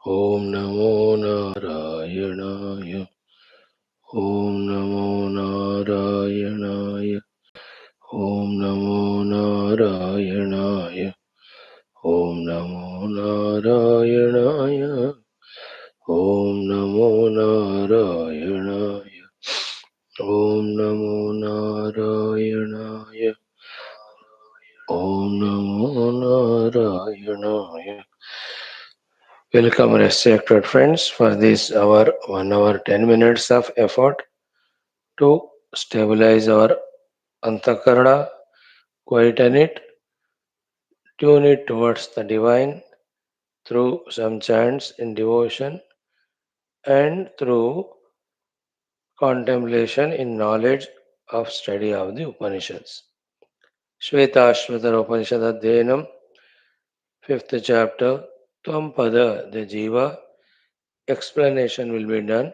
Om Namo Narayanaaya. Om Namo Narayanaaya. Om Namo Narayanaaya. Om Namo Narayanaaya. Om Namo Narayanaaya. Om Namo Narayanaaya. Om Namo Narayanaaya. Welcome, respected friends, for this our 1 hour 10 minutes of effort to stabilize our antakarana, quieten it, tune it towards the divine through some chants in devotion and through contemplation in knowledge of study of the Upanishads. Shwethashwathara Upanishad Adhyanam, 5th chapter, Tvam Pada, the Jiva, explanation will be done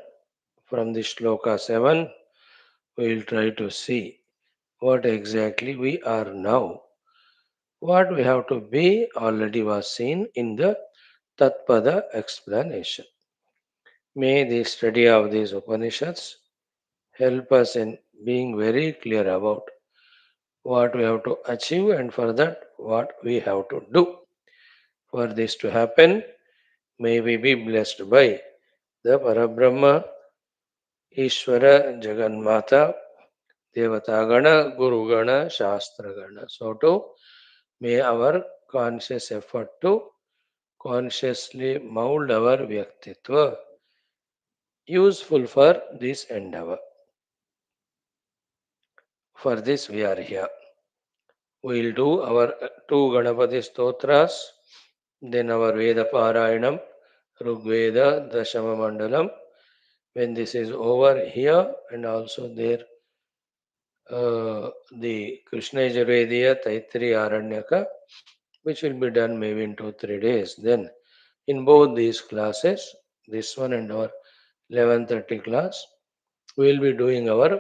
from the shloka 7. We will try to see what exactly we are now. What we have to be already was seen in the Tatpada explanation. May the study of these Upanishads help us in being very clear about what we have to achieve and for that what we have to do. For this to happen, may we be blessed by the Parabrahma, Ishvara, Jagannatha, Devatagana, Gurugana, Shastragana. So too, may our conscious effort to consciously mold our Vyaktitva useful for this endeavor. For this we are here. We will do our two Ganapati Stotras, then our Veda Parayanam, Rigveda, Dashama Mandalam. When this is over here and also there, the Krishna Yajurvediya, Taittiriya Aranyaka, which will be done maybe in 2-3 days. Then in both these classes, this one and our 11:30 class, we will be doing our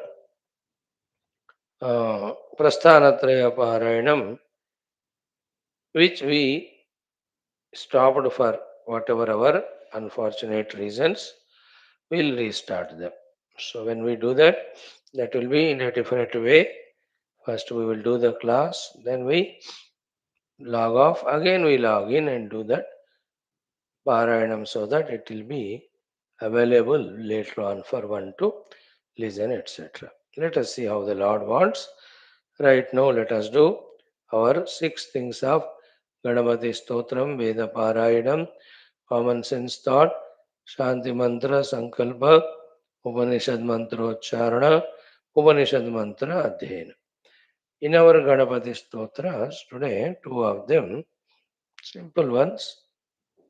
Prasthanatraya Parayanam, which we stopped for whatever our unfortunate reasons. We'll restart them. So when we do that, that will be in a different way. First we will do the class, then we log off, again we log in and do that Parayanam so that it will be available later on for one to listen, etc. Let us see how the Lord wants. Right now, let us do our 6 things of Ganapati Stotram, Veda Parayanam, common sense thought, Shanti Mantra, Sankalpa, Upanishad Mantra Ucharana, Upanishad Mantra Adhyayana. In our Ganapati Stotras, today, 2 of them, simple ones.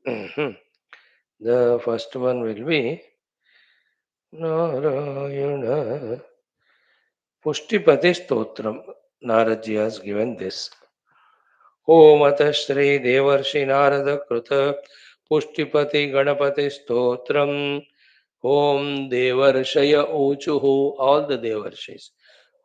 The first one will be Narayana Pushtipati Stotram. Naradji has given this. Om Atha Shri Devarshi Narada Kruta Pushtipati Ganapati Stotram. Om Devarshaya Uchuhu. All the Devarshis.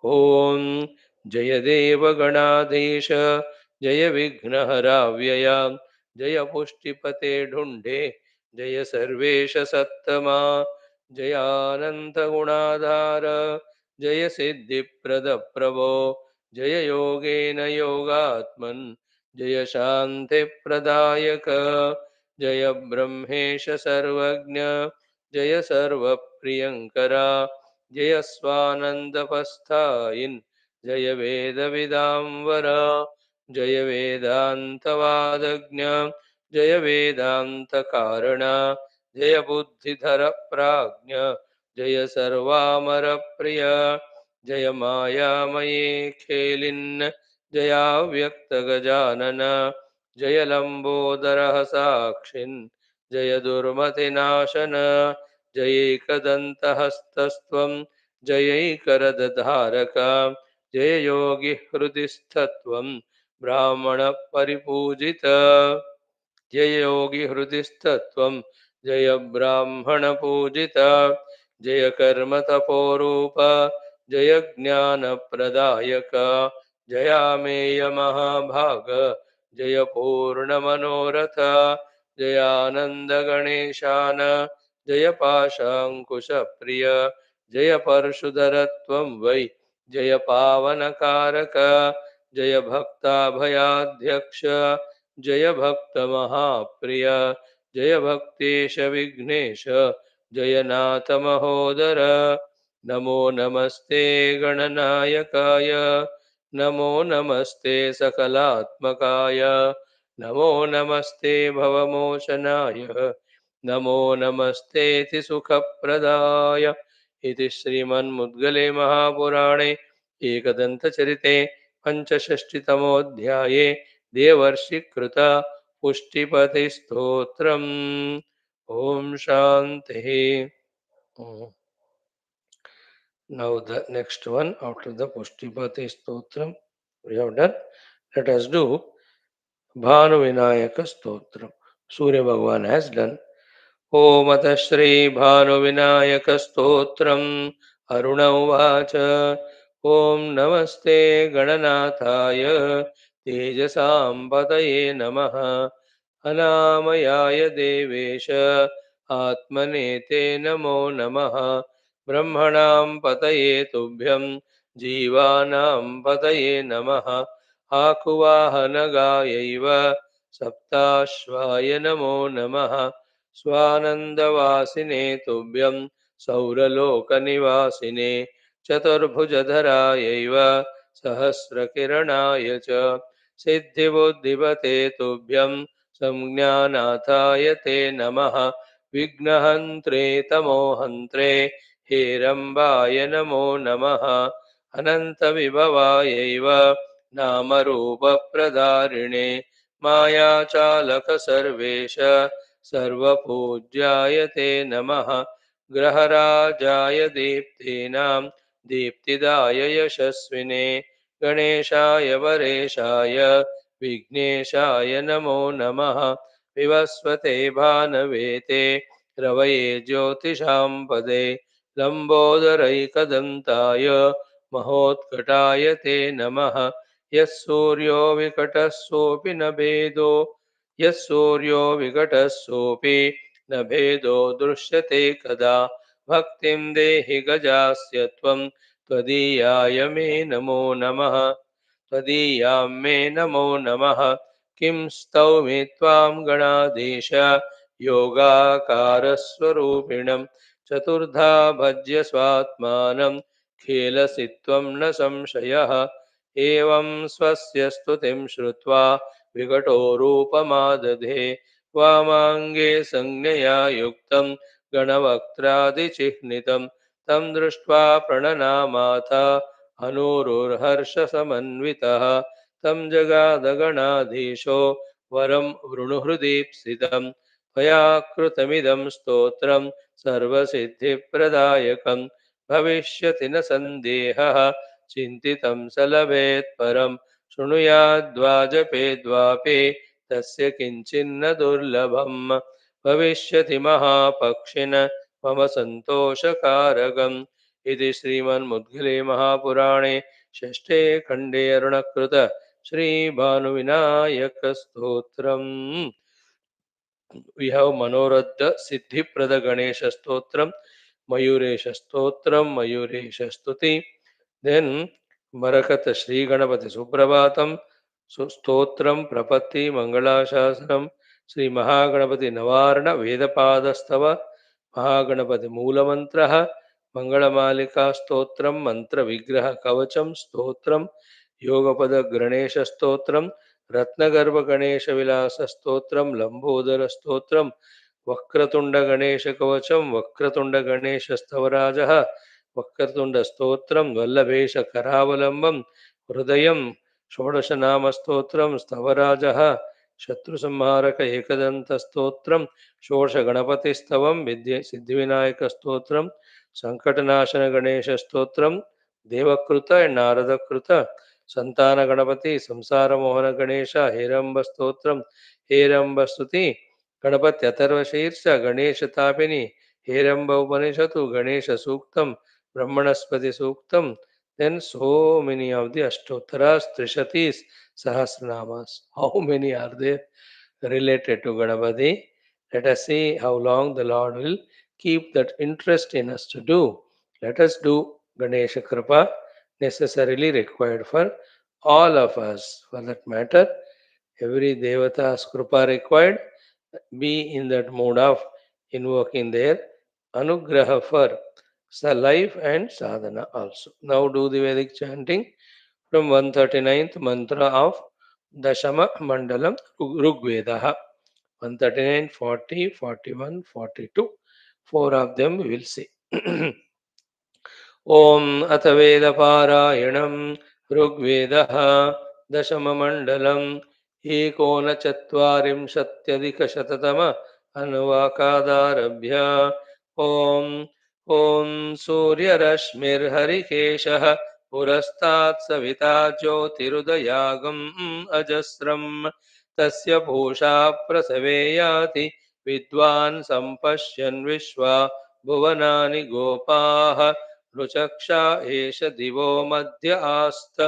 Om Jayadeva Ganadesha Jaya Vignahara Vyaya Jaya Pushtipate Dhunde Jaya Sarvesha Sattama Jaya Ananta Gunadhara Jaya Siddhi Prada Prabho Jaya Yogena Yogatman Jaya Shanti Pradayaka Jaya Brahmesha Sarvagnya Jaya Sarva Priyankara जय स्वानंदपस्थायिन् जय वेद विदाम्बर जय वेदांतवादज्ञ जय वेदांत कारण जय बुद्धिधर प्राज्ञ जय सर्वामर प्रिय जय मायामये खेलिन् जया व्यक्त गजानन जय लंबोदर साक्षिन् जय दुर्मतिनाशन जयैकदन्तहस्तस्त्वं जयैकरदधारक जय योगी हृदिस्थत्वं ब्राह्मणपरिपूजित जय योगी हृदिस्थत्वं जय ब्राह्मणपूजित जय कर्मतपोरूप जय ज्ञानप्रदायक जयामेय महाभाग जय पूर्णमनोरथ जयानंद गणेशान जय पाशांकुश प्रिय जय परशुधर त्वं वै जय पावनकारक जय भक्ताभयाध्यक्ष जय भक्त महाप्रिय जय भक्तेश विघ्नेश जय नाथ महोदर नमो नमस्ते गणनायकाय नमो नमस्ते सकलात्मकाय नमो नमस्ते भवमोचनाय नमो नमस्तेति सुखप्रदाय इति श्रीमन्मुद्गले महापुराणे एकदन्तचरिते पञ्चषष्टितमोऽध्याये देवर्षिकृत पुष्टिपतिस्तोत्रम् ॐ शान्तिः Now the next one after the Pushtipati Stotram we have done. Let us do Bhanu Vinayaka Stotram. Surya Bhagavan has done. Om Ata Shri Bhanu Vinayaka Stotram Aruna Uvacha Om Namaste Gananathaya Tejasam Pataye Namaha Anamayaya Devesha Atmane Te Namo Namaha ब्रह्मणां पतये तुभ्यं जीवानां पतये नमः आकुवाहनगायैव सप्ताश्वाय नमो नमः स्वानन्दवासिने तुभ्यं सौरलोकनिवासिने चतुर्भुजधरायैव सहस्रकिरणाय च सिद्धिबुद्धिपते तुभ्यं संज्ञानाथाय ते नमः विघ्नहन्त्रे तमोहन्त्रे हेरम्बाय नमो नमः अनन्तविभवायैव नामरूपप्रदारिणे मायाचालकसर्वेश सर्वपूज्याय ते नमः ग्रहराजाय दीप्तीनां दीप्तिदाय यशस्विने गणेशाय वरेशाय विघ्नेशाय नमो नमः विवस्वते भानवेते रवये ज्योतिषां पदे लम्बोदरैकदन्ताय महोत्कटाय ते नमः यः सूर्यो विकटः सोऽपि न भेदो यः सूर्यो विकटः सोऽपि न भेदो दृश्यते कदा भक्तिं देहि गजास्य त्वं त्वदीयाय मे नमो नमः त्वदीयां मे नमो नमः किं स्तौमि त्वां गणाधीश योगाकारस्वरूपिणं चतुर्धा भज्य स्वात्मानं खेलसि त्वं न संशयः एवं स्वस्य स्तुतिं श्रुत्वा विकटो रूपमादधे वामाङ्गे संज्ञया युक्तं गणवक्त्रादिचिह्नितं तं दृष्ट्वा प्रणनामाथ अनूरुर्हर्षसमन्वितः तं जगादगणाधीशो वरं वृणुहृदीप्सितं त्वया कृतमिदं स्तोत्रं सर्वसिद्धिप्रदायकं भविष्यति न सन्देहः चिन्तितं स लभेत् परं शृणुयाद्वाजपेद्वापि तस्य किञ्चिन्न दुर्लभम् भविष्यति महापक्षिण मम सन्तोषकारकम् इति श्रीमन्मुद्गले महापुराणे षष्ठे खण्डे अरुणकृत श्रीभानुविनायकस्तोत्रम्. We have Manoradha Siddhiprada Ganesha Stotram, Mayuresha Stotram, Mayuresha Stuti. Then Marakata Sri Ganapati Suprabhatam, Stotram, Prapati, Mangala Shasanam, Sri Mahaganapati Navarna, Vedapadastava, Mahaganapati Mula Mantraha, Mangala Malika Stotram, Mantra Vigraha Kavacham, Stotram, Yogapada Ganesha Stotram, रत्नगर्भ Ganesh विलास स्तोत्रम लंबोदर स्तोत्रम वक्रतुंड गणेश कवचम वक्रतुंड गणेश स्तवराजः वक्रतुंड स्तोत्रम वल्लभेश करावलंबम हृदयम षोडश नाम स्तोत्रम स्तवराजः शत्रु संहारक एकदंत स्तोत्रम षोडश गणपति स्तवम विद्य सिद्धिविनायक स्तोत्रम संकटनाशन गणेश स्तोत्रम देवकृत नारदकृत संतान गणपति संसार मोहन गणेश हेरंब स्तोत्रम हेरंब स्तुति Ganpati Atharvashirsha Ganesh तापिनी Heramb उपनिषतु Ganesh सूक्तम Brahmanaspati सूक्तम. Then so many of the Ashtottaras, Trishatis, Sahasranamas. How many are there related to Ganapati? Let us see how long the Lord will keep that interest in us to do. Let us do Ganesha Kripa, necessarily required for all of us. For that matter, every Devata's Kripa required, be in that mood of invoking their Anugraha for life and sadhana also. Now do the Vedic chanting from 139th mantra of Dashama Mandalam Rigvedaha. 139, 40, 41, 42. Four of them we will see. ॐ अथ वेदपारायणं ऋग्वेदः दशममण्डलम् एकोनचत्वारिंशत्यधिकशततम अन्वाकादारभ्य ॐ ॐ सूर्यरश्मिर्हरिकेशः पुरस्तात् सविता ज्योतिरुदयागम् अजस्रम् तस्य पूषा प्रसवे याति विद्वान् सम्पश्यन् विश्वा भुवनानि गोपाः ऋचक्षा एष दिवो मध्य आस्त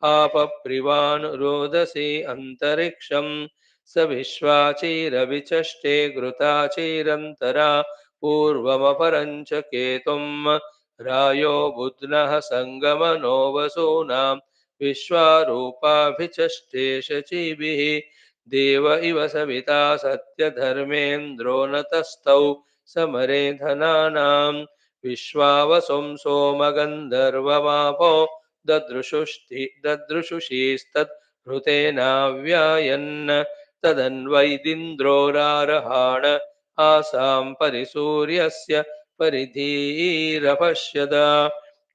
आपप्रिवान् रोदसी अन्तरिक्षम् स विश्वाचैरविचष्टे घृताचैरन्तरा पूर्वमपरञ्च केतुम् रायो बुध्नः सङ्गमनो वसूनां विश्वारूपाभिचष्टे शचीभिः देव इव सविता सत्यधर्मेन्द्रो न तस्थौ समरे धनानाम् विश्वावसुं सोमगन्धर्वमापो ददृशुषीस्तद्धृतेनाव्यायन् तदन्वैदिन्द्रो रारहाण आसां परिसूर्यस्य परिधीरपश्यद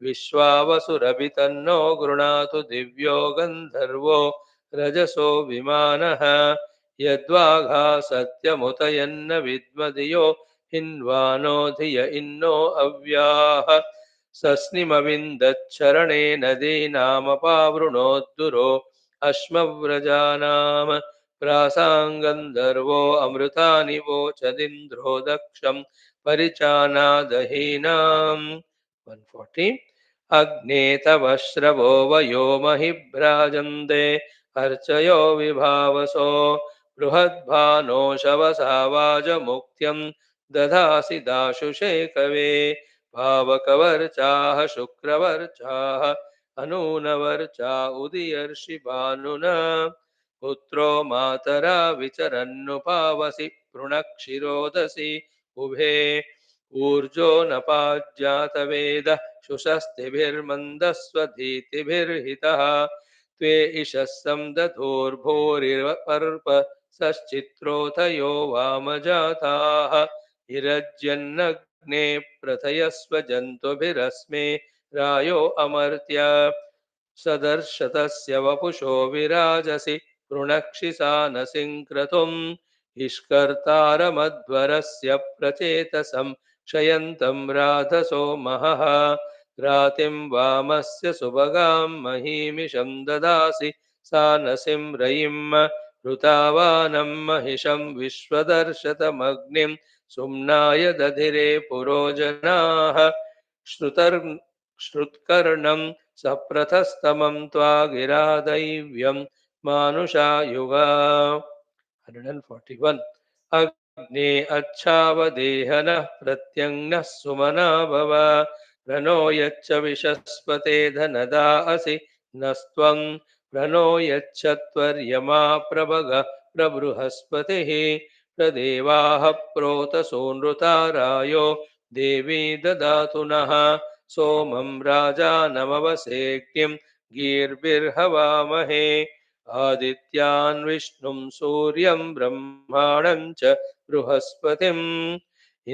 विश्वावसुरभितन्नो गृणातु दिव्यो गन्धर्वो रजसो विमानः यद्वाघा सत्यमुतयन्न विद्मधियो हिन्वानो धिय इन्नो अव्याः सस्निमविन्दच्छरणेन दीनामपावृणोद्दुरो अश्मव्रजानाम् प्रासाङ्गन्धर्वो अमृतानि वोचदिन्द्रो दक्षम् परिचानादहीनाम् 140 अग्ने तव श्रवो वयो महिभ्राजन्ते अर्चयो विभावसो बृहद्भानो शवसा वाजमुक्त्यम् दधासि दाशुषे कवे भावकवर्चाः शुक्रवर्चाः अनूनवर्चा उदीयर्षि भानुना पुत्रो मातरा विचरन्नुपावसि पृणक्षिरोदसि उभे ऊर्जो न पाज्यातवेदः शुशस्तिभिर्मन्दस्वधीतिभिर्हितः त्वे इषः समदधोर्भोरिपर्प सश्चित्रोथयो वामजाताः हिरज्यन्नग्ने प्रथयस्व जन्तुभिरस्मे रायो अमर्त्य सदर्शतस्य वपुषो विराजसि पृणक्षिसानसिं क्रतुम् इष्कर्तारमध्वरस्य प्रचेतसं क्षयन्तं राधसो महः रातिं वामस्य सुभगां महीमिषं ददासि सानसिं रयिं ऋतावानं महिषं विश्वदर्शतमग्निं सुम्नाय दधिरे पुरोजनाः श्रुत्कर्णं सप्रथस्तमं त्वा गिरा दैव्यं मानुषायुगा 141 अग्ने अच्छावदेहनः प्रत्यङ्नः सुमना भव प्रणो यच्च विशस्पते धनदा असि नस्त्वं प्रणो यच्च त्वर्यमा प्रभग प्रबृहस्पतिः प्रदेवाः प्रोतसूनृतारायो देवी ददातु नः सोमं राजानमवसेक्यं गीर्भिर्हवामहे आदित्यान् विष्णुं सूर्यं ब्रह्माणं च बृहस्पतिम्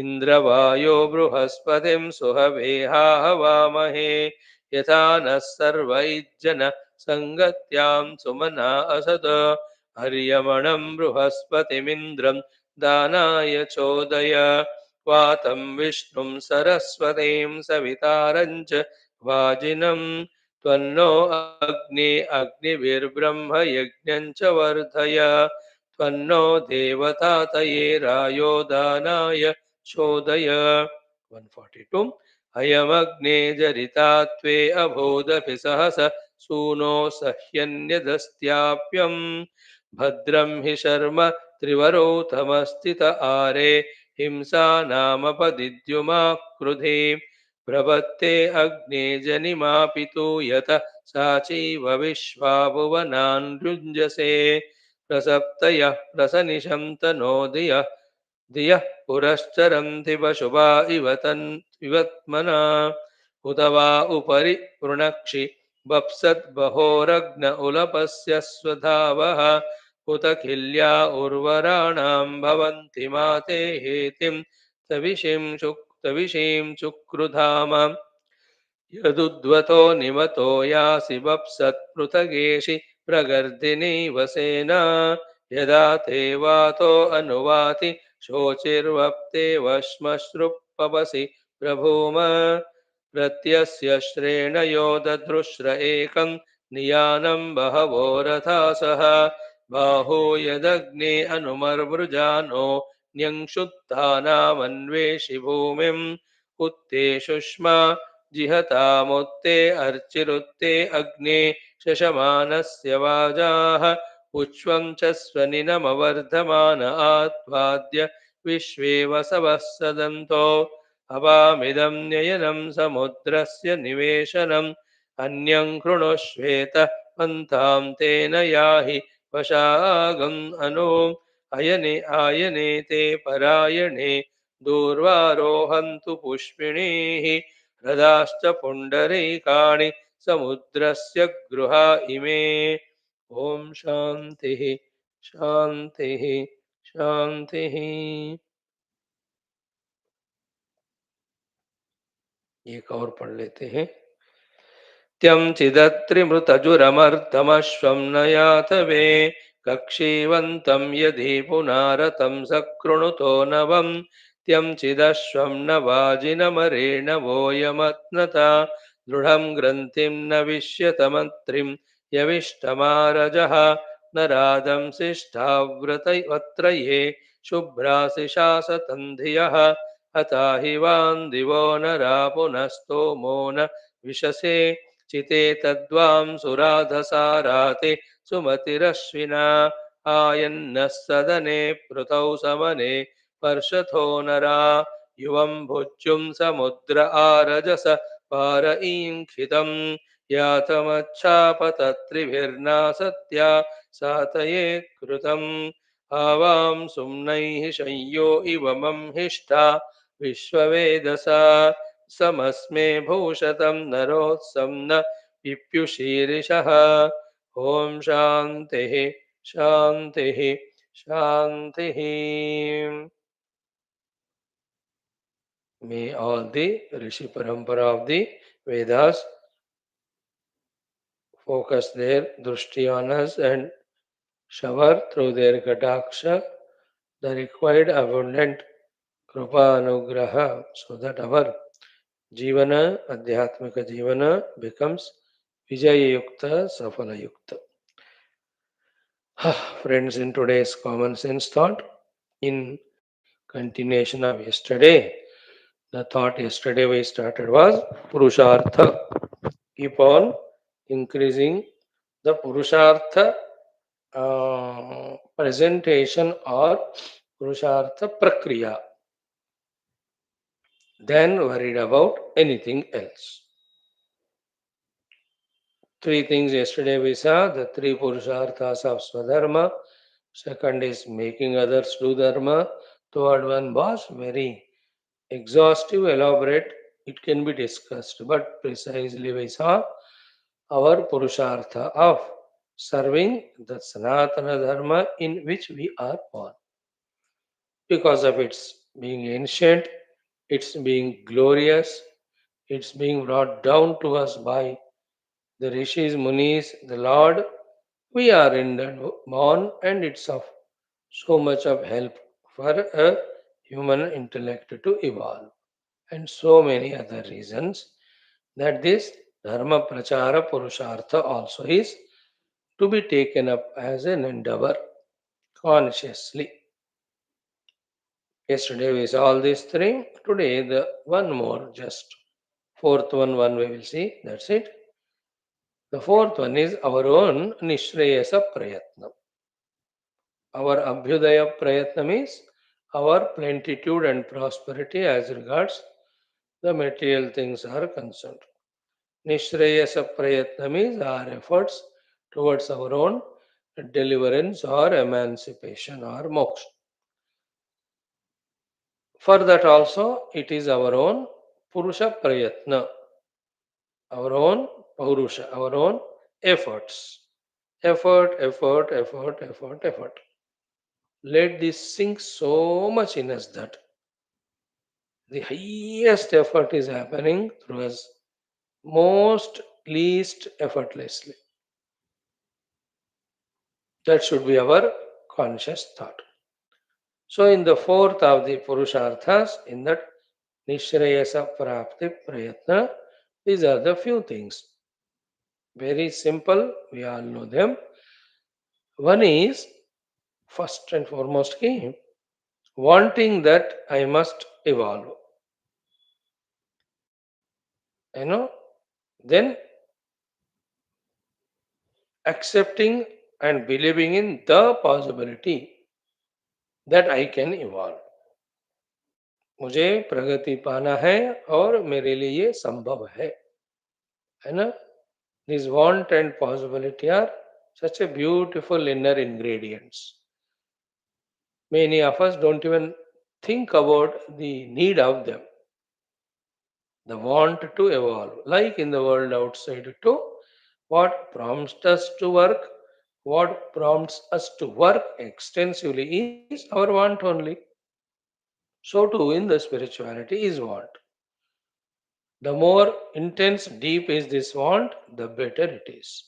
इन्द्रवायो बृहस्पतिं सुहवेहाहवामहे यथा नः सर्वैज्जन सङ्गत्यां सुमना असद हर्यमणं बृहस्पतिमिन्द्रं दानाय चोदय वातं विष्णुं सरस्वतीं सवितारं च वाजिनं त्वन्नो अग्ने अग्निभिर्ब्रह्म यज्ञं च वर्धय त्वन्नो देवतातये रायो दानाय चोदय 142 अयमग्ने जरिता त्वे अभूदपि सहस सूनो सह्यन्यदस्त्याप्यम् भद्रं हि शर्म त्रिवरोथमस्थित आरे हिंसा नामपदिद्युमा क्रुधे प्रवत्ते अग्ने जनिमापितु यत साचैव विश्वा भुवनान् युञ्जसे प्रसप्तयः प्रसनिशन्त नो धियः पुरश्चरन्ति पशुवा इवत्मना उत वा उपरि वृणक्षि बप्सद्बहोरग्न उलपस्य स्वधावः उत किल्या उर्वराणां भवन्ति माते हेतिं तविषीं चुक्रुधाम यदुद्वतो निमतो यासि वप्सत्पृथगेषि प्रगर्दिनि वसेना यदा ते वातो अनुवाति शोचिर्वप्ते वश्मश्रुपवसि प्रभूम प्रत्यस्य श्रेणयो दधृश्र एकं नियानं बहवो रथासः बाहो यदग्ने अनुमर्वृजानो न्यङ्क्षुत्थानामन्वेषि भूमिम् उत्ते शुष्मा जिहतामुत्ते अर्चिरुत्ते अग्ने शशमानस्य वाजाः उच्वं च स्वनिनमवर्धमान आत्वाद्य विश्वे वसवः सदन्तो अवामिदं न्ययनं समुद्रस्य निवेशनम् अन्यं कृणुष्वेत पन्थां तेन याहि वशागम् अनु अयने आयने ते परायणे दूर्वारोहन्तु पुष्पिणीः हृदाश्च पुण्डरीकाणि समुद्रस्य गृहा इमे ॐ शान्तिः शान्तिः शान्तिः। एक और पढ़ लेते हैं। त्यं चिदत्रिमृतजुरमर्तमश्वं न यातवे कक्षीवन्तं यदि पुनारतं सकृणुतो नवं त्यं चिदश्वं न वाजिनमरेण वोयमत्नता दृढं ग्रन्थिं न विश्यतमन्त्रिं यविष्टमारजः न रादं शिष्टाव्रतवत्रये शुभ्रासिशासतन्धियः हता हि वान् दिवो नरा पुनस्तोमो न विशसे चिते तद्वां सुराधसाराते सुमतिरश्विना आयन्नः सदने पृथौ समने पर्षथो नरा युवं भुज्युं समुद्र आरजस पारईङ्खितं यातमच्छापतत्रिभिर्नासत्या सातये कृतम् आवां सुम्नैः शय्यो इव मंहिष्ठा विश्ववेदसा समस्मे भूषतं नरोत्सं न पिप्युषीरिषः ॐ शान्तिः शान्तिः शान्तिः। May all the Rishi Parampara of the Vedas focus their drushti on us and shower through their kataksha the required abundant kripa anugraha so that our jivana, adhyatmika jivana becomes vijayayukta, safalayukta. Friends, in today's common sense thought, in continuation of yesterday, the thought yesterday we started was Purushartha. Keep on increasing the Purushartha presentation or Purushartha Prakriya. Then worried about anything else. Three things yesterday we saw, the three Purusharthas of Swadharma. Second is making others do Dharma. Third one was very exhaustive, elaborate. It can be discussed, but precisely we saw our Purushartha of serving the Sanatana Dharma in which we are born. Because of its being ancient, its being glorious, its being brought down to us by the Rishis, Munis, the Lord, we are in that born, and it's of so much of help for a human intellect to evolve. And so many other reasons that this Dharma Prachara Purushartha also is to be taken up as an endeavor consciously. Yesterday we saw all these three. Today the one more, just fourth one we will see. That's it. The fourth one is our own Nishreyasa Prayatna. Our Abhyudaya Prayatna means our plenitude and prosperity as regards the material things are concerned. Nishrayasa Prayatna means our efforts towards our own deliverance or emancipation or moksha. For that also, it is our own Purusha Prayatna, our own Purusha, our own efforts. Effort. Let this sink so much in us that the highest effort is happening through us most least effortlessly. That should be our conscious thought. So, in the fourth of the Purusharthas, in that Nishrayasa Prapti Prayatna, these are the few things. Very simple, we all know them. One is, first and foremost, key, wanting that I must evolve. You know, then accepting and believing in the possibility that I can evolve. मुझे प्रगति पाना है और मेरे लिए ये संभव है ना? These want and possibility are such a beautiful inner ingredients. Many of us don't even think about the need of them. The want to evolve, like in the world outside too. What prompts us to work, what prompts us to work extensively is our want only. So too in the spirituality is want. The more intense, deep is this want, the better it is.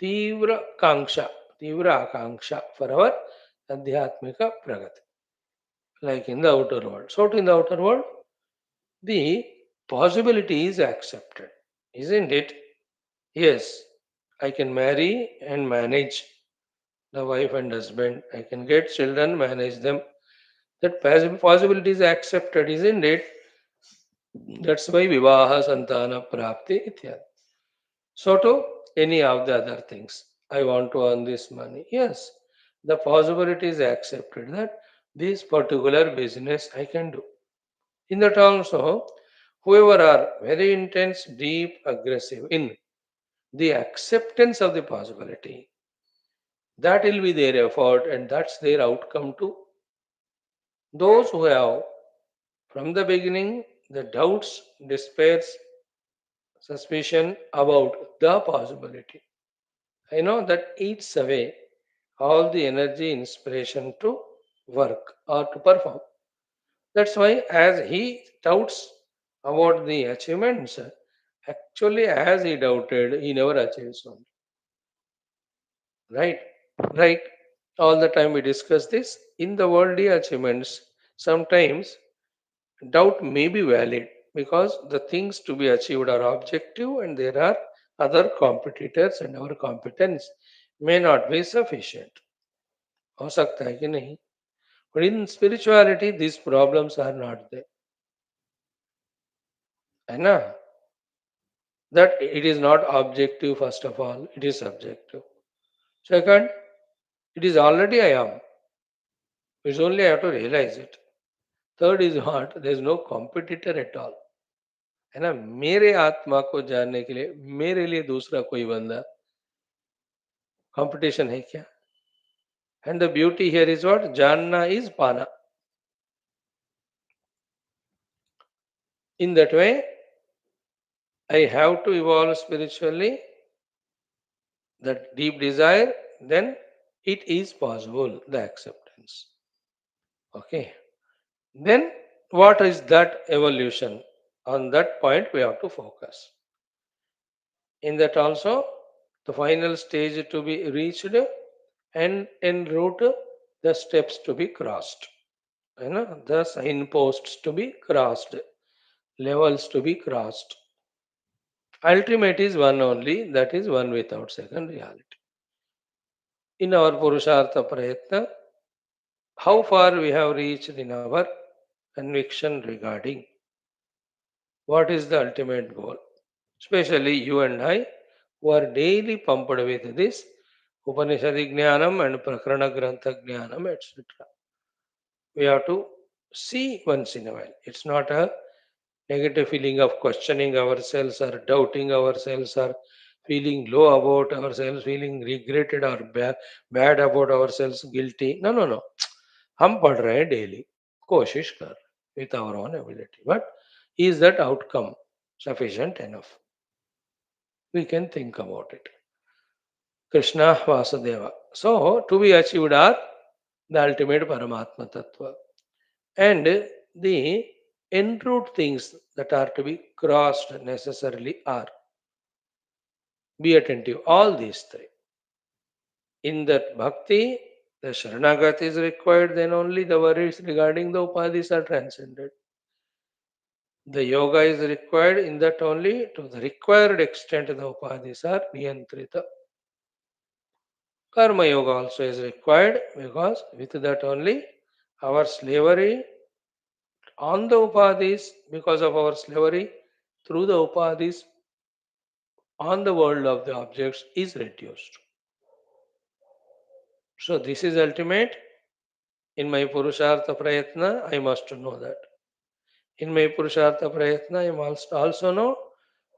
Tivra Kanksha, Tivra Akanksha for our Adhyatmika Pragati, like in the outer world. So, in the outer world, the possibility is accepted, isn't it? Yes, I can marry and manage the wife and husband. I can get children, manage them. That possibility is accepted, isn't it? That's why Vivaha Santana Prapti Ityad. So to any of the other things. I want to earn this money. Yes, the possibility is accepted that this particular business I can do. In that also, whoever are very intense, deep, aggressive in the acceptance of the possibility, that will be their effort and that's their outcome too. Those who have from the beginning the doubts, despairs, suspicion about the possibility, I know that eats away all the energy, inspiration to work or to perform. That's why, as he doubts about the achievements, actually, as he doubted, he never achieves one. Right? Right? All the time we discuss this. In the worldly achievements, sometimes doubt may be valid because the things to be achieved are objective and there are other competitors and our competence may not be sufficient. हो सकता है कि नहीं? But in spirituality, these problems are not there. है ना? That it is not objective, first of all, it is subjective. Second, it is already I am. It's only I have to realize it. Third is what? There is no competitor at all. है ना? मेरे आत्मा को जानने के लिए मेरे लिए दूसरा कोई बंदा कंपटीशन है क्या? And the beauty here is what? Janna is pana. In that way, I have to evolve spiritually, that deep desire, then it is possible, the acceptance. Okay. Then what is that evolution? On that point, we have to focus. In that also, the final stage to be reached and en route, the steps to be crossed. You know, the signposts to be crossed, levels to be crossed. Ultimate is one only, that is one without second reality. In our Purushartha Prayatna, how far we have reached in our conviction regarding what is the ultimate goal. Especially you and I, who are daily pumped with this Upanishadi Jnanam and Prakarana Grantha Jnanam, etc. We have to see once in a while. It's not a negative feeling of questioning ourselves or doubting ourselves or feeling low about ourselves, feeling regretted or bad about ourselves, guilty. No, no, no. हम पढ़ रहे हैं daily कोशिश कर with our own ability. But is that outcome sufficient enough? We can think about it. Krishna Vasudeva. So, to be achieved are the ultimate Paramatma Tattva. And the en route things that are to be crossed necessarily are be attentive. All these three. In that bhakti, the Sharanagati is required, then only the worries regarding the upadhis are transcended. The yoga is required in that only to the required extent the upadhis are niyantrita. Karma yoga also is required because with that only our slavery on the upadhis, because of our slavery through the upadhis on the world of the objects is reduced. So this is ultimate. In my Purushartha Prayatna, I must know that. In my Purushartha Prayatna, I must also know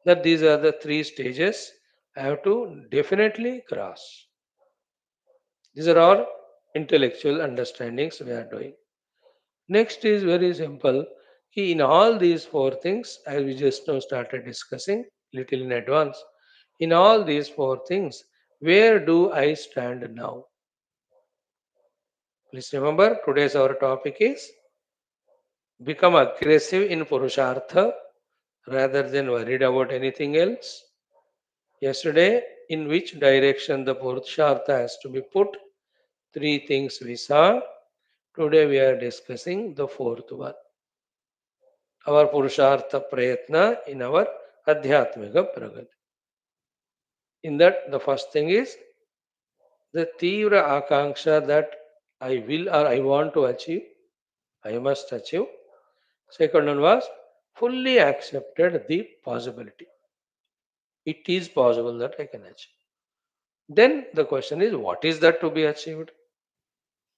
that these are the three stages I have to definitely cross. These are all intellectual understandings we are doing. Next is very simple. In all these four things, as we just now started discussing little in advance, in all these four things, where do I stand now? Please remember, today's our topic is become aggressive in Purushartha rather than worried about anything else. Yesterday, in which direction the Purushartha has to be put, three things we saw. Today we are discussing the fourth one. Our Purushartha Prayatna in our Adhyatmika Pragati. In that, the first thing is the Tivra Akanksha that I will or I want to achieve, I must achieve. Second one was fully accepted the possibility. It is possible that I can achieve. Then the question is, what is that to be achieved?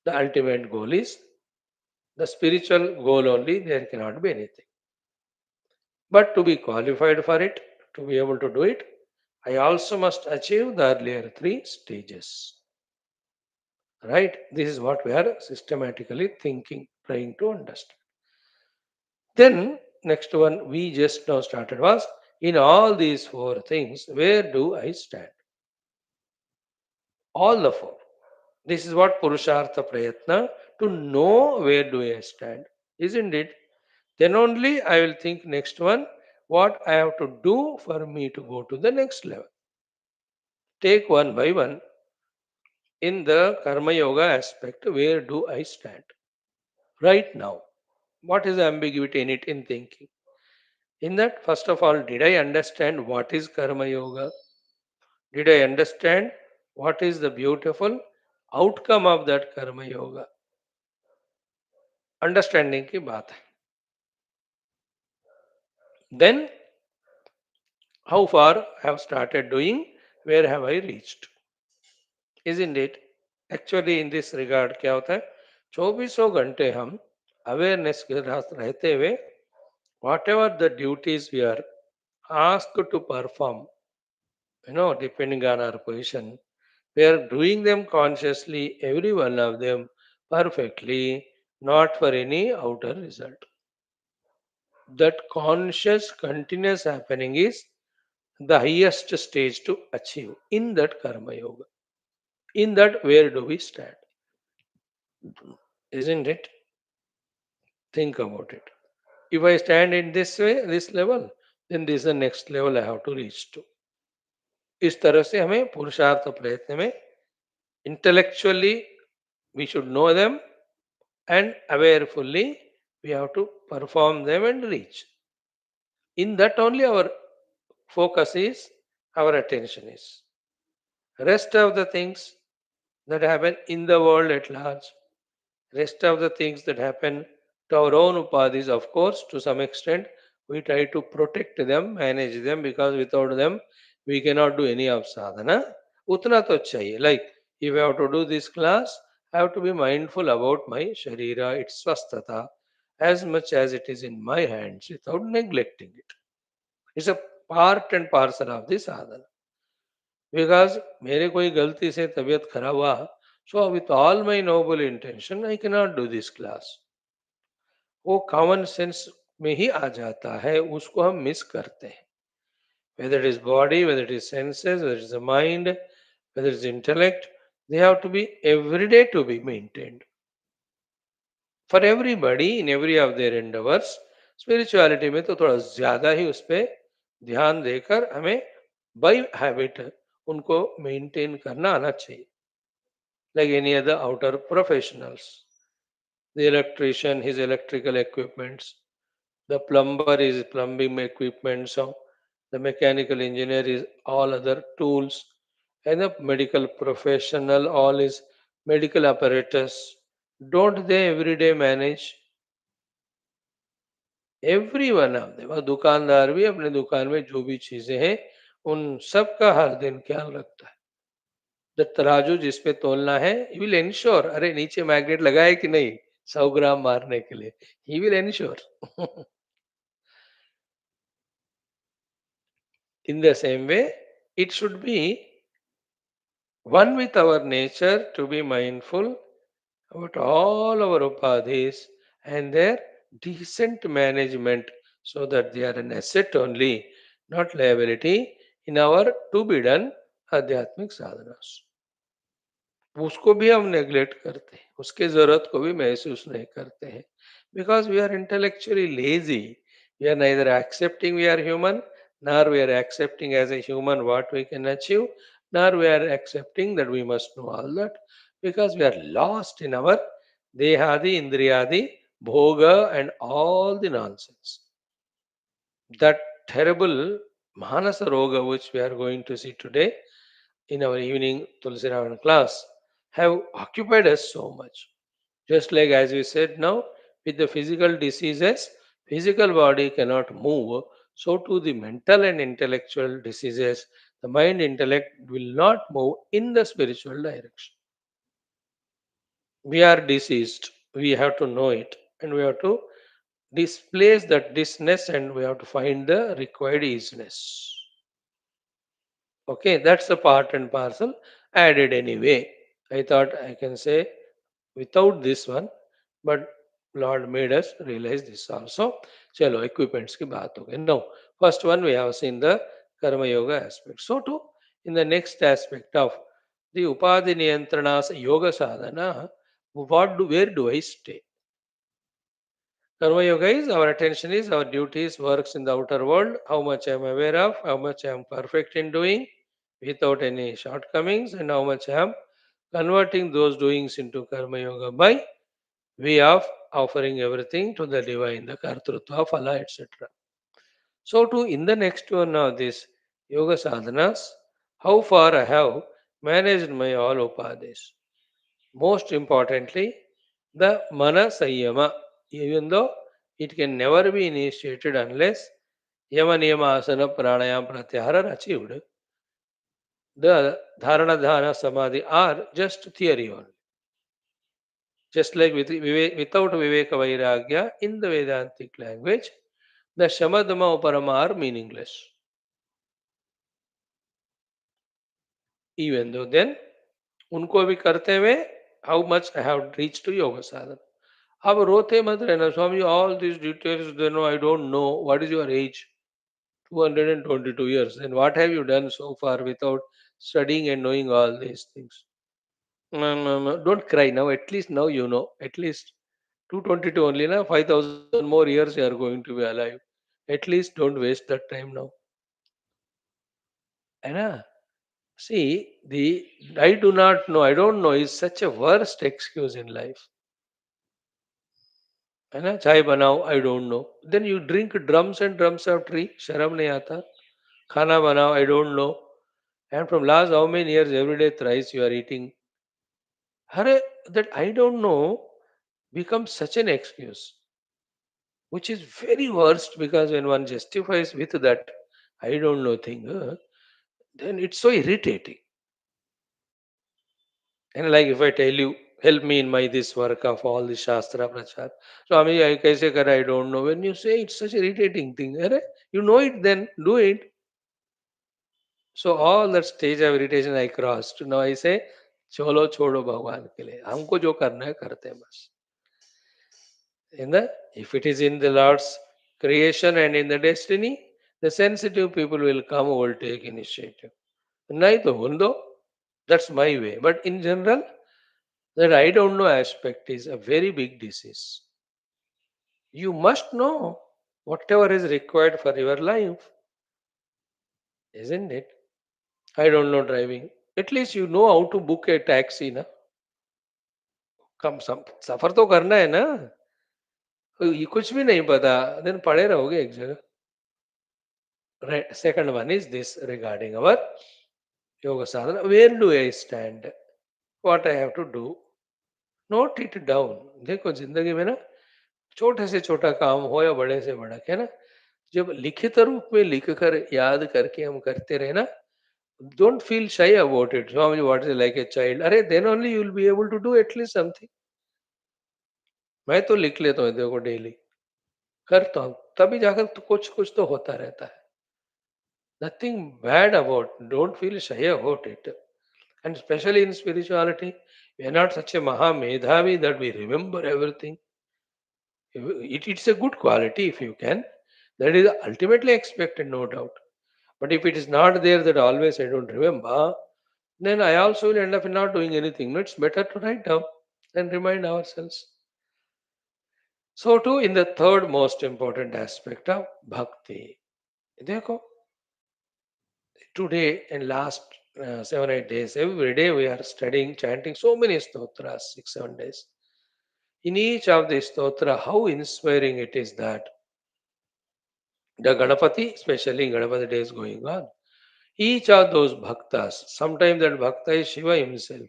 The ultimate goal is the spiritual goal only, there cannot be anything. But to be qualified for it, to be able to do it, I also must achieve the earlier three stages. Right? This is what we are systematically thinking, trying to understand. Then, next one we just now started was in all these four things, where do I stand? All the four. This is what Purushartha Prayatna, to know where do I stand, isn't it? Then only I will think next one, what I have to do for me to go to the next level. Take one by one. In the Karma Yoga aspect, where do I stand? Right now. What is the ambiguity in it in thinking? In that, first of all, did I understand what is Karma Yoga? Did I understand what is the beautiful outcome of that Karma Yoga? Understanding की बात है. Then, how far I have started doing? Where have I reached? Isn't it? Actually, in this regard, क्या होता है? 24 घंटे हम awareness के साथ रहते हुए whatever the duties we are asked to perform, depending on our position, we are doing them consciously, every one of them perfectly, not for any outer result. That conscious, continuous happening is the highest stage to achieve in that Karma Yoga. In that, where do we stand? Isn't it? Think about it. If I stand in this way, this level, then this is the next level I have to reach to. इस तरह से हमें पुरुषार्थ प्रयत्न में intellectually we should know them and awarefully we have to perform them and reach. In that only our focus is, our attention is. Rest of the things that happen in the world at large, rest of the things that happen to our own upadhis, of course, to some extent, we try to protect them, manage them, because without them, we cannot do any of sadhana. Utna to chahiye. Like If I have to do this class, I have to be mindful about my sharira, its swasthata, as much as it is in my hands without neglecting it. It's a part and parcel of the sadhana. Because मेरे कोई गलती से तबीयत खराब हुआ, so with all my noble intention, I cannot do this class. वो common sense में ही आ जाता है, उसको हम मिस करते हैं. Whether it is body, whether it is senses, whether it is the mind, whether it is intellect, they have to be every day to be maintained. For everybody in every of their endeavors, spirituality में तो थोड़ा ज्यादा ही उस पे ध्यान देकर हमें by habit उनको maintain करना आना चाहिए. Like any other outer professionals, the electrician, his electrical equipments, the plumber is plumbing equipment, so the mechanical engineer is all other tools, and the medical professional all is medical apparatus. Don't they every day manage? Every one of them. और दुकानदार भी अपने दुकान में जो भी चीजें हैं उन सब का हर दिन ख्याल रखता है. द तराजू जिस पे तोलना है, ही विल इंश्योर अरे नीचे मैग्नेट लगा है कि नहीं 100 ग्राम मारने के लिए. He will ensure. In the same way, it should be one with our nature to be mindful about all our upadhis and their decent management so that they are an asset only, not liability in our to be done adhyatmic sadhanas. उसको भी हम neglect करते हैं, उसके जरूरत को भी महसूस नहीं करते हैं. Because we are intellectually lazy. We are neither accepting we are human, nor we are accepting as a human what we can achieve, nor we are accepting that we must know all that, because we are lost in our dehadi, indriyadi, bhoga, and all the nonsense. That terrible Manasa Roga, which we are going to see today in our evening Tulsiravan class, have occupied us so much. Just like as we said now, with the physical diseases, physical body cannot move. So too the mental and intellectual diseases, the mind intellect will not move in the spiritual direction. We are diseased. We have to know it, and we have to displace that disness, and we have to find the required easiness. Okay, that's the part and parcel added anyway. I thought I can say without this one, but Lord made us realize this also. Chalo, equipments ki baat ho gayi. Now, first one we have seen the Karma Yoga aspect. So too, in the next aspect of the Upadhi Niyantranas Yoga Sadhana, where do I stay? Karma Yoga is our attention is our duties, works in the outer world, how much I am aware of, how much I am perfect in doing without any shortcomings, and how much I am converting those doings into Karma Yoga by way of offering everything to the divine, the Kartrutva, Phala, etc. So, too, in the next one of these Yoga sadhanas, how far I have managed my all upadhis. Most importantly, the Mana Sanyama, even though it can never be initiated unless Yama Niyama Asana Pranayam Pratyahara are achieved, the Dharana Dhyana Samadhi are just theory only. Just like without Viveka Vairagya in the Vedantic language, the Shamadama Uparama are meaningless. Even though then, उनको अभी करते हुए how much I have reached to yoga sadhana. अब रोते मत रहना स्वामी all these details they know I don't know what is your age 222 years then what have you done so far without studying and knowing all these things. No, no, no, don't cry now, at least now you know at least 222 only na 5000 more years you are going to be alive, at least don't waste that time now. है ना. See, the I do not know, I don't know is such a worst excuse in life. है ना, चाय बनाओ I don't know, then you drink drums of tree, शर्म नहीं आता. खाना बनाओ I don't know, and from last how many years every day thrice you are eating. अरे that I don't know becomes such an excuse, which is very worst because when one justifies with that I don't know thing, then it's so irritating. And like if I tell you, help me in my this work of all the Shastra Prachar. Swami, I kaise kar, I don't know. When you say it's such a irritating thing, arre, you know it, then do it. So all that stage of irritation I crossed. Now I say, cholo chodo भगवान के लिए हमको जो करना है करते हैं बस. In the if it is in the Lord's creation and in the destiny, the sensitive people will come who will take initiative. नहीं तो होने दो. That's my way. But in general, that I don't know aspect is a very big disease. You must know whatever is required for your life, isn't it? I don't know driving. At least you know how to book a taxi, na? कम सफर तो करना है ना. ये कुछ भी नहीं पता, then पड़े रहोगे एक जगह. Right. Second one is this regarding our yoga sadhana. Where do I stand? What I have to do? Note it down. देखो जिंदगी में ना छोटे से छोटा काम हो या बड़े से बड़ा, क्या ना, जब लिखित रूप में लिख कर याद करके हम करते रहे ना, don't feel shy about it. Swami, what is like a child? अरे then only you will be able to do at least something. मैं तो लिख लेता हूँ देखो डेली, करता हूँ, तभी जाकर तो कुछ कुछ तो होता रहता है. Nothing bad about. Don't feel shy about it. And especially in spirituality, we are not such a Maha Medhavi that we remember everything. It's a good quality if you can. That is ultimately expected, no doubt. But if it is not there that always I don't remember, then I also will end up not doing anything. No, it's better to write down and remind ourselves. So too in the third most important aspect of bhakti. देखो, today and last 7 8 days, every day we are studying, chanting so many stotras, 6 7 days. In each of the stotra, how inspiring it is that the Ganapati, especially Ganapati days going on, each of those bhaktas, sometimes that bhakta is Shiva himself,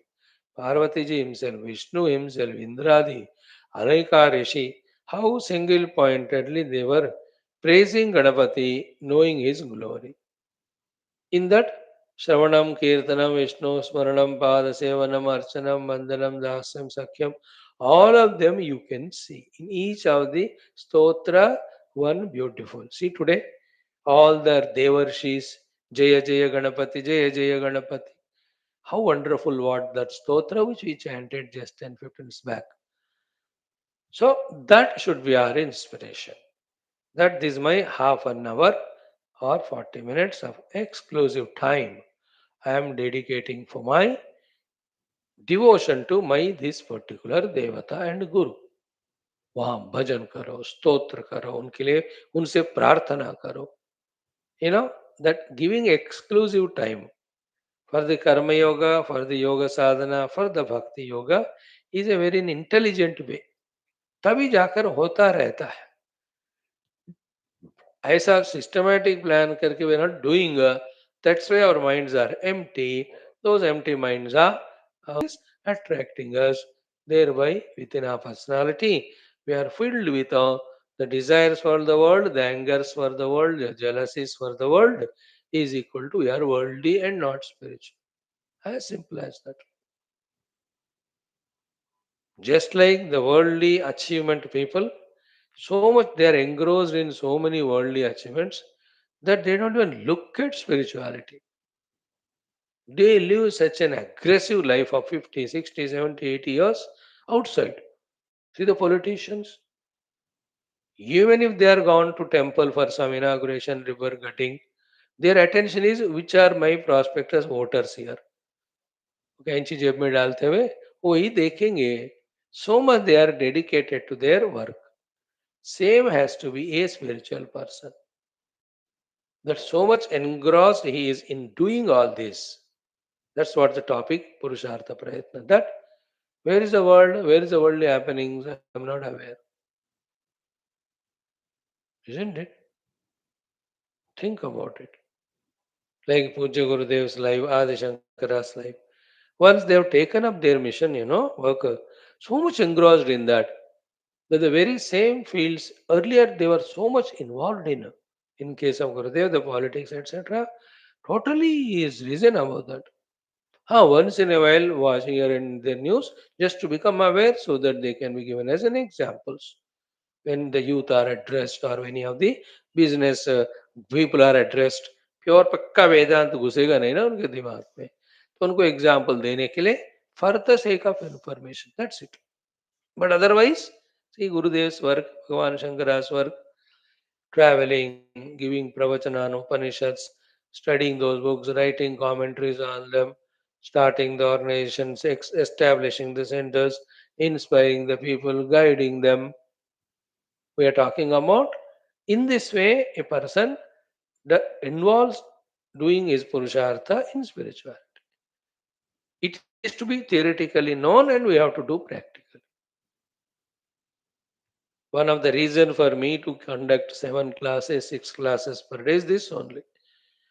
Parvati ji himself, Vishnu himself, Indradi, Aneka Rishi, how single pointedly they were praising Ganapati, knowing his glory. In that, Shravanam, Kirtanam, Vishnu, Smaranam, Pada Sevanam, Archanam, Vandanam, Dasyam, Sakyam, all of them you can see. In each of the stotra, one beautiful. See today, all the Devarshis, Jaya Jaya Ganapati, Jaya Jaya Ganapati. How wonderful what that stotra which we chanted just 10 15 minutes back. So that should be our inspiration. That is my half an hour or 40 minutes of exclusive time I am dedicating for my devotion to my this particular devata and guru. वहां भजन करो, स्तोत्र करो उनके लिए, उनसे प्रार्थना करो. You know that giving exclusive time for the karma yoga, for the yoga sadhana, for the bhakti yoga is a very intelligent way. तभी जाकर होता रहता है. ऐसा सिस्टमैटिक प्लान करके we are not doing. That's why our minds are empty. Those empty minds are attracting us. Thereby, within our personality, we are filled with the desires for the world, the angers for the world, the jealousies for the world is equal to we are worldly and not spiritual. As simple as that. Just like the worldly achievement people, so much they are engrossed in so many worldly achievements that they don't even look at spirituality. They live such an aggressive life of 50, 60, 70, 80 years outside. See the politicians, even if they are gone to temple for some inauguration, river cutting, their attention is which are my prospectus voters here. कैंची जेब में डालते हुए वही देखेंगे. So much they are dedicated to their work. Same has to be a spiritual person. That so much engrossed he is in doing all this. That's what the topic, Purushartha Prayatna. That where is the world, where is the worldly happenings, I'm not aware. Isn't it? Think about it. Like Puja Gurudev's life, Adi Shankara's life. Once they have taken up their mission, work, so much engrossed in that the very same fields earlier they were so much involved in. In case of Gurudev, the politics, etc. Totally is reason about that. Once in a while watching here and their news just to become aware so that they can be given as an examples. When the youth are addressed or any of the business people are addressed, pure पक्का वेदांत घुसेगा नहीं ना उनके दिमाग में, तो उनको example देने के लिए for the sake of information, that's it. But otherwise see Gurudev work, भगवान शंकरा's work, traveling, giving pravachan on Upanishads, studying those books, writing commentaries on them, starting the organizations, establishing the centers, inspiring the people, guiding them. We are talking about in this way a person that involves doing his purushartha in spirituality. It is to be theoretically known and we have to do practically. One of the reasons for me to conduct 7 classes, 6 classes per day is this only.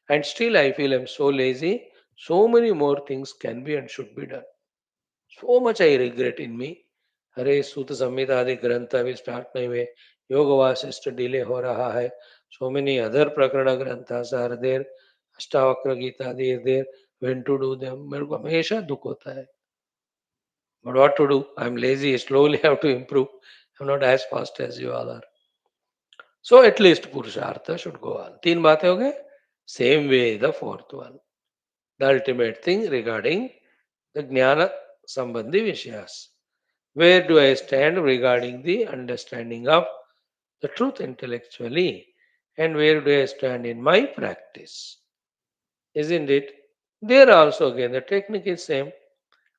And still I feel I'm so lazy. So many more things can be and should be done. So much I regret in me. अरे सूत संहिता आदि ग्रंथ अभी start नहीं हुए, योग Vasishtha delay हो रहा है, so many other prakaran granth are there, Ashtavakra Gita there there, when to do them, मेरे को हमेशा दुख होता है. But what to do, I am lazy, slowly have to improve. I'm not as fast as you all are. So at least purushartha should go on. तीन बातें हो गए. Same way the fourth one, the ultimate thing regarding the jnana sambandhi vishayas. Where do I stand regarding the understanding of the truth intellectually, and where do I stand in my practice? Isn't it? There also again the technique is same.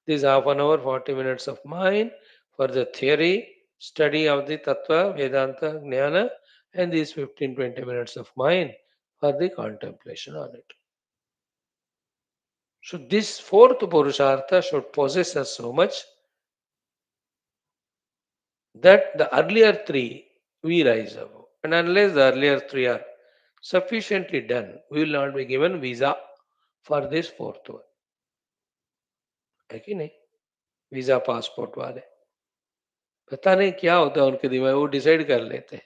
This half an hour, 40 minutes of mine for the theory, study of the Tattva, Vedanta, Jnana, and these 15-20 minutes of mine for the contemplation on it. So this fourth Purushartha should possess us so much that the earlier three we rise above. And unless the earlier three are sufficiently done, we will not be given visa for this fourth one. है कि नहीं? Visa passport वाले पता नहीं क्या होता है उनके दिमाग, वो डिसाइड कर लेते हैं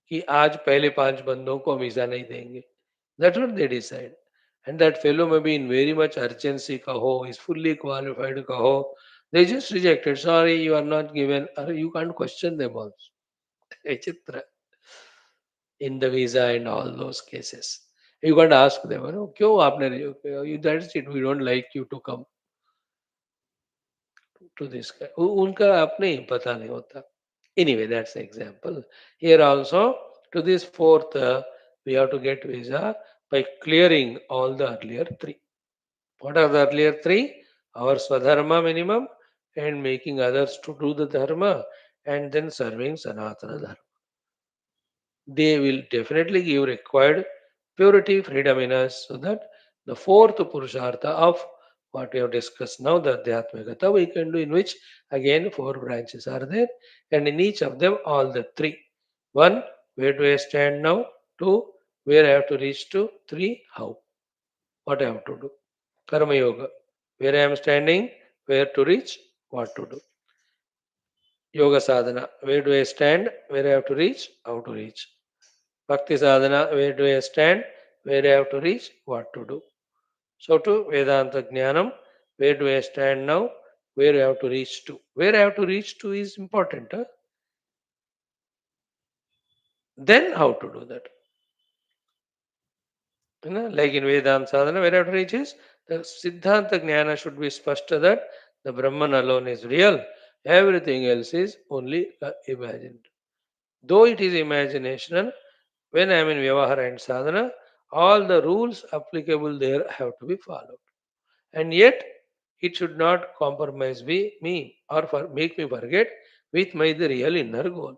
कि आज पहले 5 बंदों को वीजा नहीं देंगे. That's what they decide. And that fellow में be in very much urgency कहो, इज फुल्ली क्वालिफाइड कहो, they just rejected. Sorry, you are not given. Or you can't question them also. विचित्र in the visa and all those cases. You can't ask them, क्यों आपने that's it, we don't like you to come to this guy. उनका अपने ही पता नहीं होता. Anyway, that's the example. Here also, to this fourth, we have to get visa by clearing all the earlier three. What are the earlier three? Our swadharma minimum and making others to do the dharma and then serving sanatana dharma. They will definitely give required purity, freedom in us, so that the fourth Purushartha of what we have discussed now, the Adhyatmikata, we can do, in which again 4 branches are there, and in each of them all the three. 1, where do I stand now? 2, where I have to reach to? 3, how? What I have to do? Karma Yoga, where I am standing, where to reach, what to do. Yoga Sadhana, where do I stand, where I have to reach, how to reach. Bhakti sadhana, where do I stand, where I have to reach, what to do. So to Vedanta Jnanam, where do I stand now, where I have to reach to. Where I have to reach to is important. Huh? Then how to do that. Like in Vedanta sadhana, where I have to reach is the Siddhanta Jnana should be spashta that the Brahman alone is real. Everything else is only imagined. Though it is imaginational, when I am in Vyavahara and Sadhana, all the rules applicable there have to be followed. And yet, it should not compromise me or make me forget with my the real inner goal.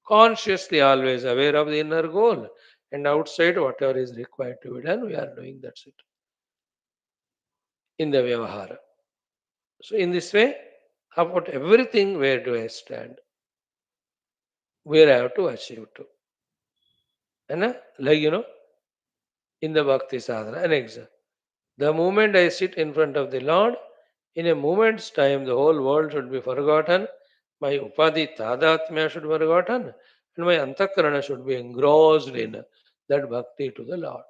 Consciously always aware of the inner goal, and outside whatever is required to be done, we are doing, that's it. In the Vyavahara. So in this way, about everything, where do I stand? Where I have to achieve to. And like in the Bhakti Sadhana, an example. The moment I sit in front of the Lord, in a moment's time, the whole world should be forgotten. My upadhi tadatmya should be forgotten, and my antakarana should be engrossed in that bhakti to the Lord.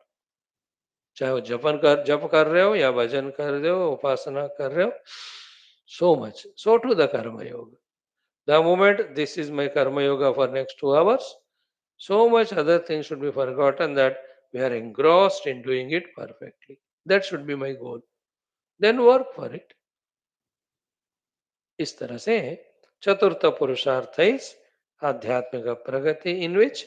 चाहे वो जप कर रहे हो या भजन कर रहे हो, उपासना कर रहे हो, so much. So to the karma yoga. The moment this is my karma yoga for next 2 hours, so much other things should be forgotten that we are engrossed in doing it perfectly. That should be my goal. Then work for it. इस तरह से चतुर्थ पुरुषार्थ is आध्यात्मिक प्रगति, in which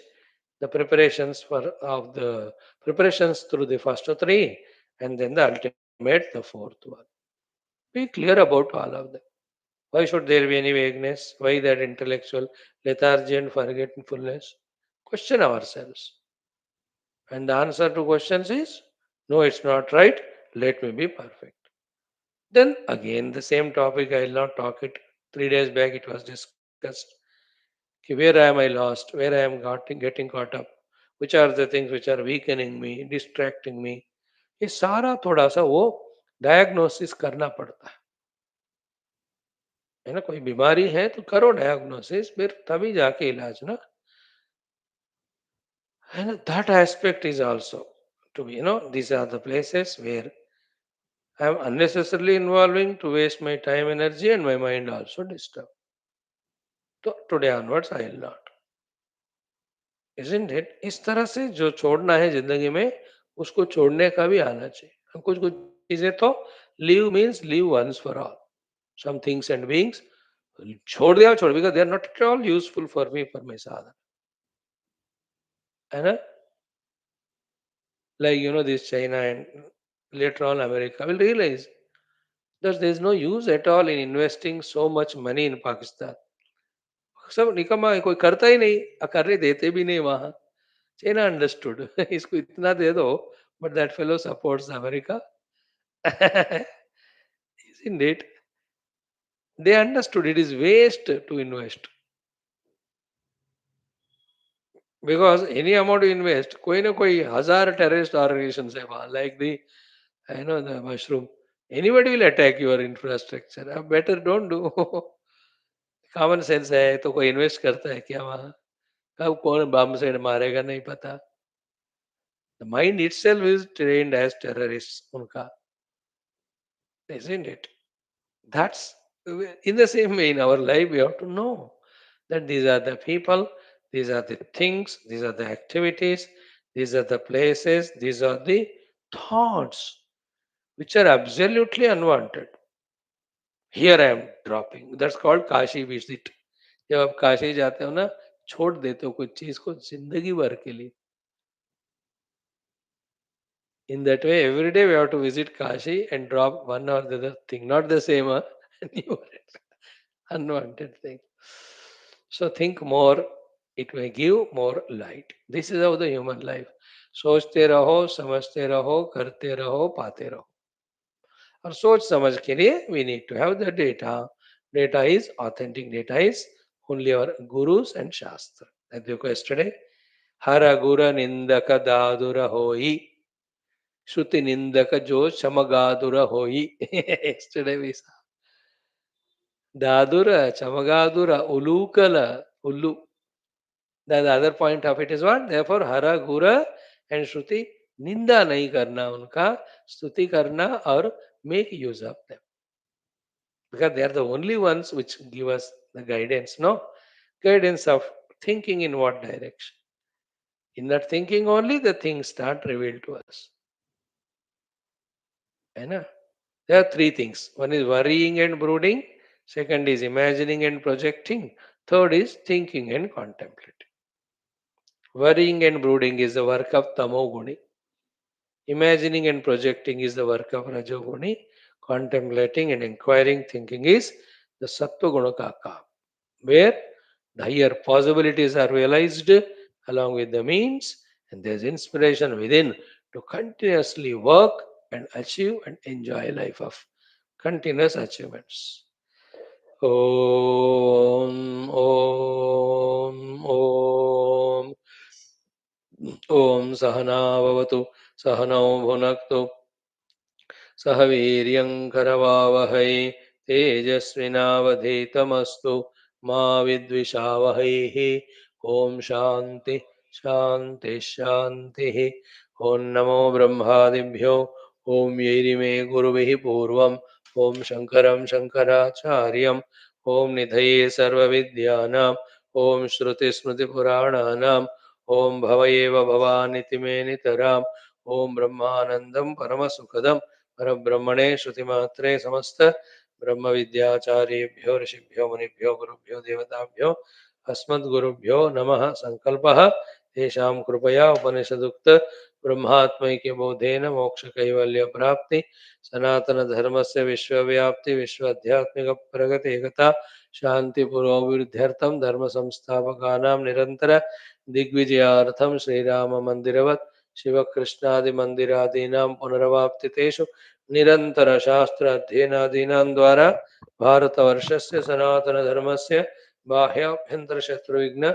the preparations for of the preparations through the first three and then the ultimate, the fourth one. Be clear about all of them. Why should there be any vagueness? Why that intellectual lethargy and forgetfulness? Question ourselves. And the answer to questions is no, it's not right. Let me be perfect. Then again, the same topic, I will not talk it. 3 days back, it was discussed. कि where am I lost? Where I am getting caught up? Which are the things which are weakening me, distracting me? ये सारा थोड़ा सा वो diagnosis करना पड़ता है ना. कोई बीमारी है तो करो डायग्नोसिस, फिर तभी जाके इलाज ना. है ना. That aspect is also to be, these are the places where I am unnecessarily involving to waste my time, energy, and my mind also disturbed. So today onwards I will not. Isn't it? इस तरह से जो छोड़ना है जिंदगी में, उसको छोड़ने का भी आना चाहिए. हम कुछ कुछ चीजें तो leave means leave once for all. Some things and beings छोड़ because they are not at all useful for me, for my साधन. है ना. Like this China and later on America will realize that there is no use at all in investing so much money in Pakistan. सब निकम्मा है, कोई करता ही नहीं, करने देते भी नहीं वहां. China understood. इसको इतना दे दो, but that fellow supports America. Isn't it? They understood it is waste to invest. Because any amount you invest, कोई ना कोई हजार terrorist organizations है वहां, like the mushroom. Anybody will attack your infrastructure. Better don't do. Common sense है तो कोई invest करता है क्या वहां. कब कौन बम से मारेगा नहीं पता. The mind itself is trained as terrorists उनका. Isn't it? That's in the same way in our life we have to know that these are the people, these are the things, these are the activities, these are the places, these are the thoughts which are absolutely unwanted. Here I am dropping. That's called Kashi visit. जब आप काशी जाते हो ना, छोड़ देते हो कुछ चीज को जिंदगी भर के लिए. In that way, every day we have to visit Kashi and drop one or the other thing, not the same, new unwanted thing. So think more, it may give more light. This is how the human life. सोचते रहो, समझते रहो, करते रहो, पाते रहो. और सोच समझ के लिए we need to have the data. Data is authentic. Data is only our gurus and shastra. Like देखो yesterday, हर गुर निंदक दादुर होई, श्रुति निंदक जो चमगादुर होई. Yesterday we saw दादुर चमगादुर उलूकल उल्लू. The other point of it is what? Therefore, हरा गुर and श्रुति निंदा नहीं करना उनका, स्तुति करना और make use of them. Because they are the only ones which give us the guidance, no? Guidance of thinking in what direction. In that thinking only the things start revealed to us. है ना? There are three things. One is worrying and brooding. Second is imagining and projecting. Third is thinking and contemplating. Worrying and brooding is the work of tamoguni. Imagining and projecting is the work of rajoguni. Contemplating and inquiring thinking is the sattva kaka, where the higher possibilities are realized along with the means, and there's inspiration within to continuously work and achieve and enjoy a life of continuous achievements. Om, Om, Om. Om Sahana Bhavatu, Sahanau Bhunaktu, Sahaviryam Karavavahai, Tejasvinavadhetamastu, Ma Vidvishavahai. Om Shanti, शांति शांति। ओम नमो ब्रह्मादिभ्यो। ओम यैरिमे गुरुभिः पूर्वम्। ओम शंकरं शंकराचार्यम्। ओम निधये सर्वविद्यानाम्। ओम श्रुतिस्मृतिपुराणानाम्। ओम भवयेव भवानिति मे नितराम्। ओम ब्रह्मानन्दं परमसुखदं परब्रह्मणे श्रुतिमात्रे समस्त ब्रह्म विद्याचार्येभ्यो ऋषिभ्यो मुनिभ्यो गुरुभ्यो देवताभ्यो अस्मद्गुरुभ्यो नमः। संकल्पः तेषां कृपया उपनिषदुक्त ब्रह्मात्मैक्यबोधेन मोक्षकैवल्यप्राप्ति सनातनधर्मस्य विश्वव्याप्ति विश्वाध्यात्मिक प्रगति एकता शान्तिपुरोभिवृद्ध्यर्थं धर्मसंस्थापकानां निरन्तर दिग्विजयार्थं श्रीराममन्दिरवत् शिवकृष्णादिमन्दिरादीनां पुनरवाप्तितेषु निरन्तरशास्त्र अध्ययनादीनां द्वारा भारतवर्षस्य सनातनधर्मस्य बाह्याभ्यन्तरशत्रुविघ्न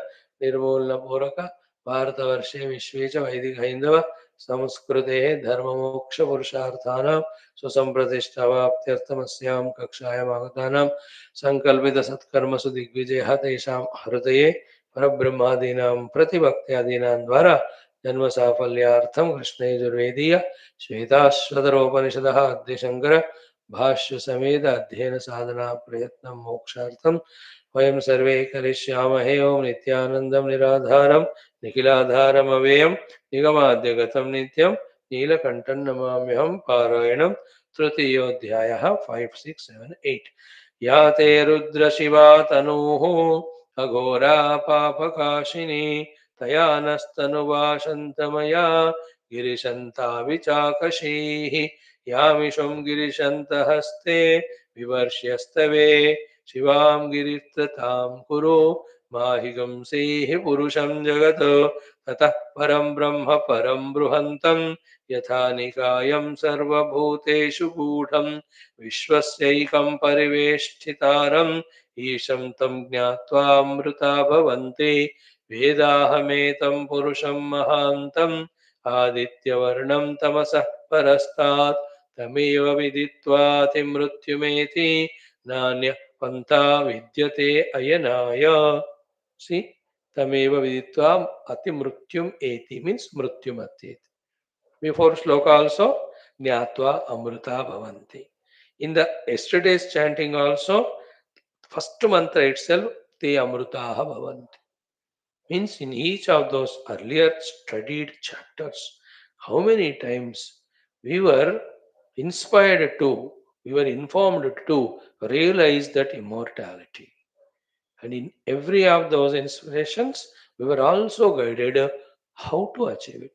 निर्मूलनपूर्वक भारतवर्षे विश्वे च वैदिक हैंदव संस्कृतेः धर्ममोक्षपुरुषार्थानां सुसम्प्रतिष्ठावाप्त्यर्थमस्यां कक्षायाम् आगतानां सङ्कल्पितसत्कर्मसु दिग्विजयः तेषां हृदये परब्रह्मादीनां प्रतिभक्त्यादीनां द्वारा जन्मसाफल्यार्थं कृष्णयजुर्वेदीय श्वेताश्वतरोपनिषदः अद्यशङ्कर भाष्य समेत अध्ययन साधना प्रयत्नं मोक्षार्थं वयं सर्वे करिष्यामहे। ओम नित्यानन्दं निराधारं निखिलाधारमवेयं निगमाद्यगतं नित्यं नीलकण्ठं नमाम्यहं। पारायणं तृतीयोऽध्यायः 5, 6, 7, 8। या ते रुद्रशिवा तनूः अघोरा पापकाशिनी तया नस्तनुवा शन्तमया गिरिशन्ता विचाकशीः यामिषं गिरिशन्तहस्ते विवर्ष्यस्तवे शिवां गिरित्रतां कुरु माहिगंसेहि पुरुषं जगत् ततः परं ब्रह्म परं बृहन्तं यथा निकायं सर्वभूतेषु गूढं विश्वस्यैकं परिवेष्टितारम् ईशं तं ज्ञात्वा अमृता भवन्ति वेदाहमेतं पुरुषं महान्तम् आदित्यवर्णं तमसः परस्तात् तमेव विदित्वातिमृत्युमेति नान्यः पंथा विद्यते अयनाय। सी तमेव विदित्वा अति मृत्युम एति मीन्स मृत्युम अत्येति। Before shloka also ज्ञात्वा अमृता भवन्ति. In the yesterday's chanting also, first mantra itself te amrutaha bhavanti. Means in each of those earlier studied chapters, how many times we were inspired to, we were informed to realize that immortality. And in every of those inspirations, we were also guided how to achieve it.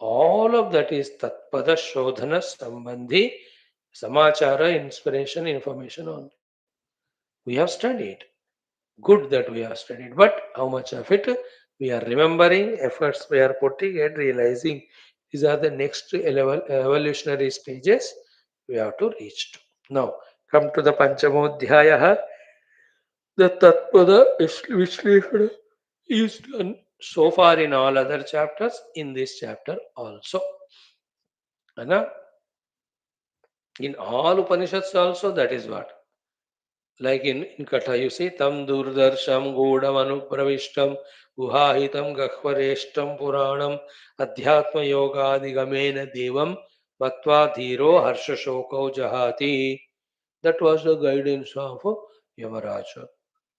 All of that is Tatpada Shodhana Sambandhi Samachara inspiration information only. We have studied. Good that we have studied. But how much of it we are remembering, efforts we are putting and realizing these are the next level evolutionary stages we have to reach to. Now come to the Panchamodhyaya. The Tatpada Vishleshana is done so far in all other chapters, in this chapter also. Anna, in all Upanishads also, that is what. Like in Katha, you see, Tam Durdarsham Godam Anupravishtam Guhahitam Gahvareshtam Puranam Adhyatma Yoga Digamena Devam Matva Dhiro Harsha Shokau Jahati. That was the guidance of Yamaraja.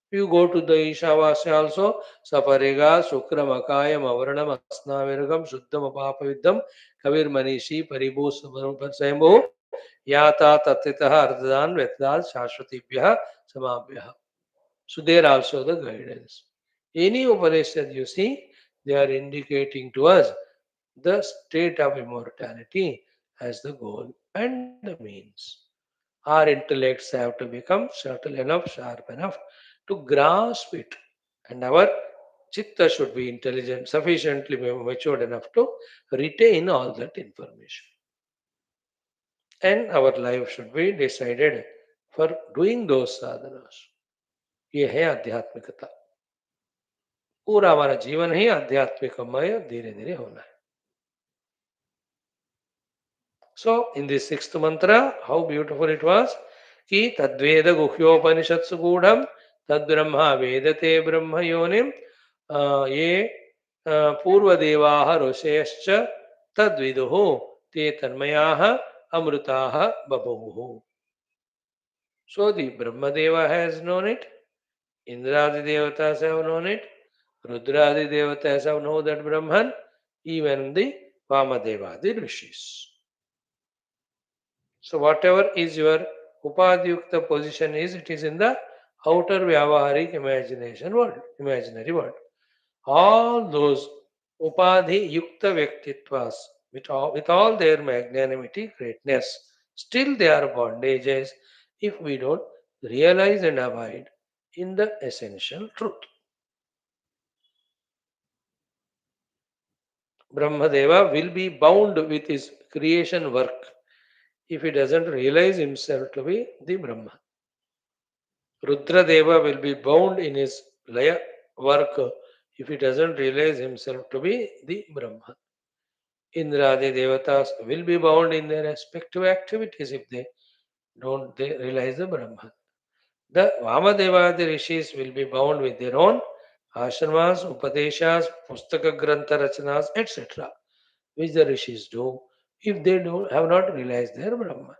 You go to the Ishavasya also, Saparega, Sukram, Akayam, Avaranam, Asnavirgam, Shuddham, Apapavidam, Kavir Manishi, Paribu, Sambo, Yata, Tatitaha, Ardadan, Vetdal, Shashvatibhya, Samabhya. So there also the guidance. Any Upanishad you see, they are indicating to us the state of immortality as the goal and the means. Our intellects have to become subtle enough, sharp enough to grasp it. And our chitta should be intelligent, sufficiently matured enough to retain all that information. And our life should be decided for doing those sadhanas. ये है आध्यात्मिकता. पूरा हमारा जीवन ही आध्यात्मिकमय धीरे धीरे होना है. So in this sixth mantra, how beautiful it was. कि तद्वेद गुह्योपनिषत्सु गूढ़म तद्ब्रह्मा वेदते ब्रह्म योनिम ये पूर्वदेवाः ऋषयश्च तद्विदुः ते तन्मयाः अमृताः बभूवुः. So the Brahmadeva has known it, Indradi Devatas have known it, Rudradi Devatas have known that Brahman, even the Vamadeva, the rishis. So whatever is your Upadhyukta position is, it is in the outer Vyavaharik imagination world, imaginary world. All those Upadhi Yukta Vyaktitvas, with all their magnanimity, greatness, still they are bondages if we don't realize and abide in the essential truth. Brahmadeva will be bound with his creation work if he doesn't realize himself to be the Brahman. Rudradeva will be bound in his Laya work if he doesn't realize himself to be the Brahman. Indradi Devatas will be bound in their respective activities if they realize the Brahman. The Vamadeva, the rishis, will be bound with their own ashramas, upadeshas, pustaka grantha rachanas, etc., which the rishis do if they don't have not realized their Brahman.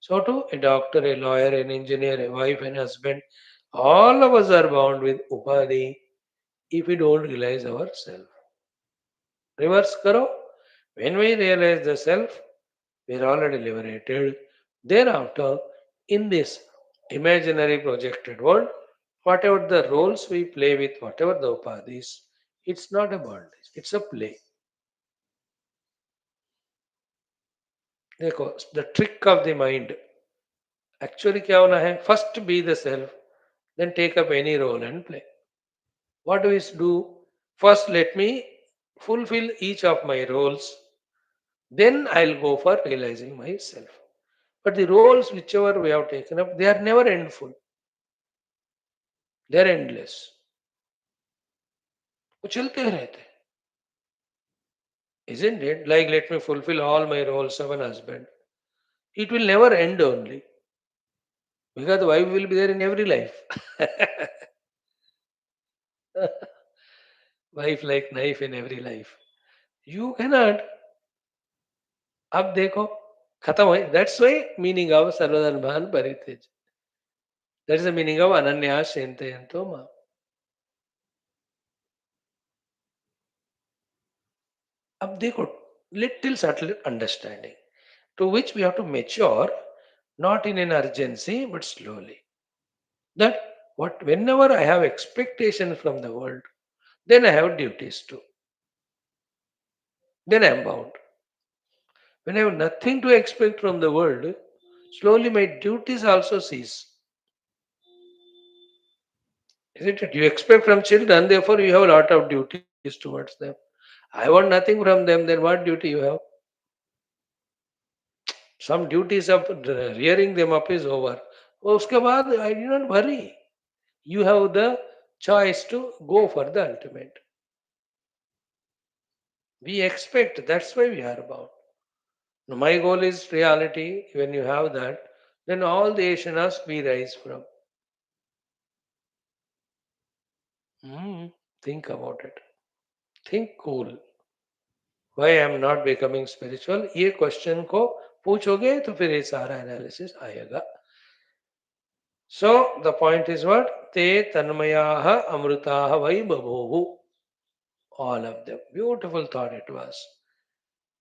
So too, a doctor, a lawyer, an engineer, a wife, and husband, all of us are bound with upadhi if we don't realize ourself. Reverse karo. When we realize the self, we are already liberated. Thereafter, in this imaginary projected world, whatever the roles we play with, whatever the upadhis, it's not a bondage, it's a play. देखो, the trick of the mind. Actually, क्या होना है? First be the self, then take up any role and play. What do we do? First, let me fulfill each of my roles, then I'll go for realizing myself. But the roles, whichever we have taken up, they are never endful. They are endless. वो चलते रहते हैं. Isn't it? Like, let me fulfill all my roles of an husband. It will never end only. Because the wife will be there in every life. Wife like knife in every life. You cannot. अब देखो खत्म है. That's why meaning of सर्वधर्मान परित्यज. That is the meaning of ananya shenteyanto ma. अब देखो little subtle understanding to which we have to mature, not in an urgency but slowly. That what whenever I have expectations from the world, then I have duties too. Then I am bound. When I have nothing to expect from the world, slowly my duties also cease. Isn't it? You expect from children, therefore you have a lot of duties towards them. I want nothing from them, then what duty you have? Some duties of rearing them up is over. उसके बाद I do not worry. You have the choice to go for the ultimate. We expect, that's why we are bound. Now, my goal is reality. When you have that, then all the Ashanas we rise from. Think about it. Think cool. Why I am not becoming spiritual? ये question को पूछोगे तो फिर ये सारा analysis आएगा. So the point is what? Te tanmayaha amrutaha vai babhuhu. All of them. Beautiful thought it was.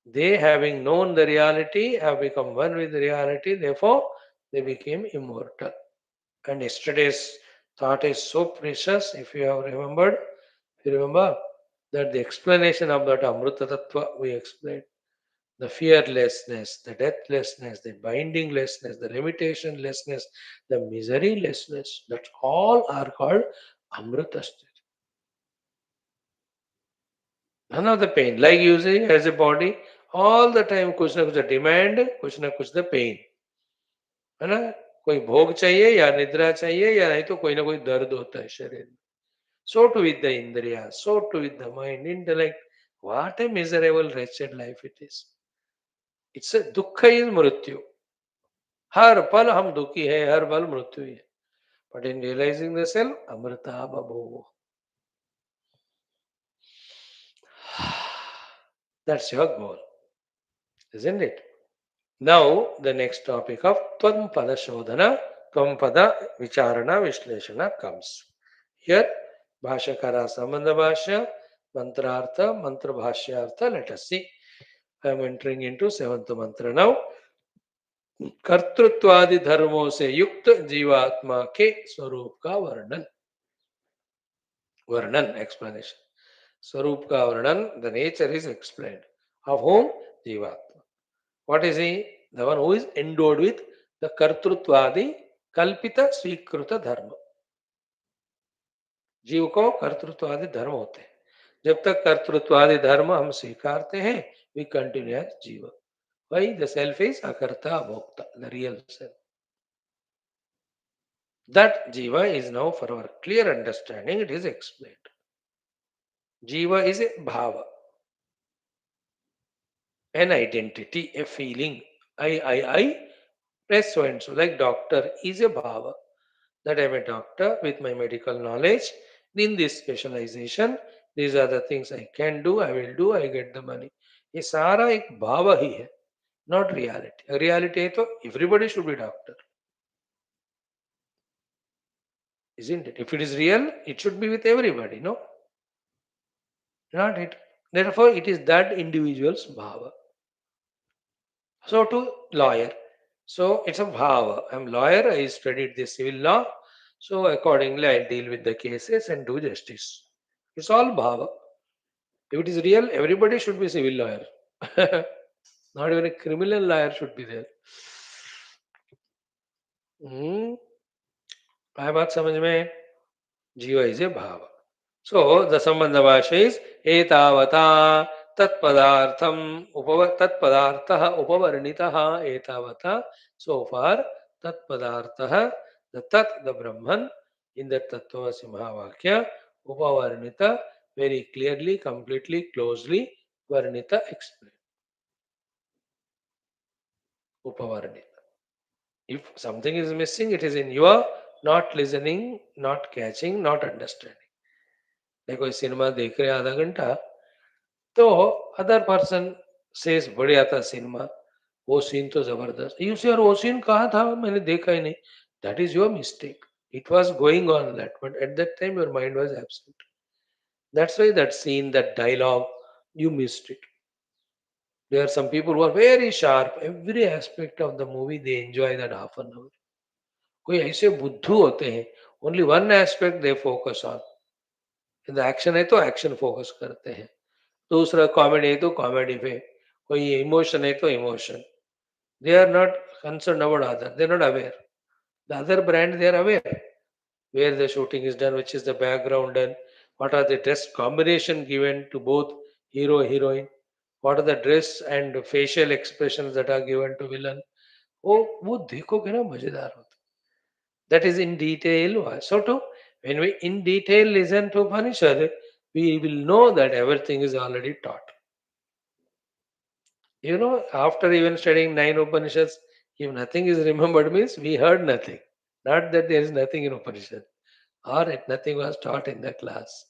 They, having known the reality, have become one with the reality, therefore they became immortal. And yesterday's thought is so precious, if you have remembered. If you remember that the explanation of that Amrita Tattva we explained, the fearlessness, the deathlessness, the bindinglessness, the limitationlessness, the miserylessness, that all are called Amrita state. None of the pain. Like using as a body, all the time कुछ ना कुछ demand, कुछ ना कुछ the pain. है ना? कोई भोग चाहिए या निद्रा चाहिए या नहीं तो कोई ना कोई दर्द होता है शरीर में. So too with the indriya, so too with the mind, intellect. What a miserable, wretched life it is. It's a dukkha is mrityu. हर पल हम दुखी है, हर पल मृत्यु है. But in realizing the self, amrita babhu. That's your goal, isn't it? Now, the next topic of Tvam Pada Shodhana, Tvam Pada Vicharana Vishleshana comes. Here, Bhashyakara Sambandha Bhashya, Mantrartha, Mantra Bhashyartha. Let us see. I am entering into seventh mantra now. कर्तृत्वादि धर्मों से युक्त जीवात्मा के स्वरूप का वर्णन. वर्णन explanation. स्वरूप का वर्णन, the nature is explained. Of whom? Jivatma. What is he? The one who is endowed with the कर्तृत्वादि कल्पित स्वीकृत धर्म. जीव को कर्तृत्वादि धर्म होते हैं. जब तक कर्तृत्वादि धर्म हम स्वीकारते हैं, we continue as जीव. Why? The self is akarta bhokta, the real self. That jiva is now, for our clear understanding, it is explained. Jiva is a bhava, an identity, a feeling. I, plus so and so. Like doctor is a bhava. That I am a doctor with my medical knowledge. In this specialization, these are the things I can do, I will do, I get the money. ये सारा एक भाव ही है, not reality. Reality है तो everybody should be doctor, isn't it? If it is real, it should be with everybody, no? Not it. Therefore, it is that individual's bhava. So to lawyer. So it's a bhava. I'm lawyer, I studied the civil law. So accordingly, I deal with the cases and do justice. It's all bhava. If it is real, everybody should be civil lawyer. Not even a criminal lawyer should be there. आया बात समझ में? जीवा is a भाव. So the sambandha bhasha is etavata tatpadartham tatpadartha upavarnitah etavata. So far tatpadartha, the tat, the Brahman, in the Tattvamasi Mahavakya, upavarnita, very clearly, completely, closely, varnita explained. Upavarnita. If something is missing, it is in your not listening, not catching, not understanding. like कोई cinema देख रहे हैं आधा घंटा, तो other person says बढ़िया था cinema, वो सीन तो जबरदस्त, यू से, और वो सीन कहाँ था, मैंने देखा ही नहीं. That is your mistake. It was going on that, but at that time your mind was absent. That's why that scene, that dialogue, you missed it. There are some people who are very sharp. Every aspect of the movie they enjoy that half an hour. कोई ऐसे बुद्धू होते हैं, only one aspect they focus on. The action है तो action focus करते हैं, दूसरा कॉमेडी है तो कॉमेडी पे, कोई इमोशन है तो emotion. They are not concern about other, they are not aware. The other brand they are aware where the shooting is done, which is the background done, what are the dress combination given to both hero heroine, what are the dress and facial expressions that are given to villain. वो देखोगे ना, मजेदार होता. That is in detail. So too, when we in detail listen to Upanishad, we will know that everything is already taught. You know, after even studying 9 Upanishads, if nothing is remembered, means we heard nothing. Not that there is nothing in Upanishad, or if nothing was taught in the class.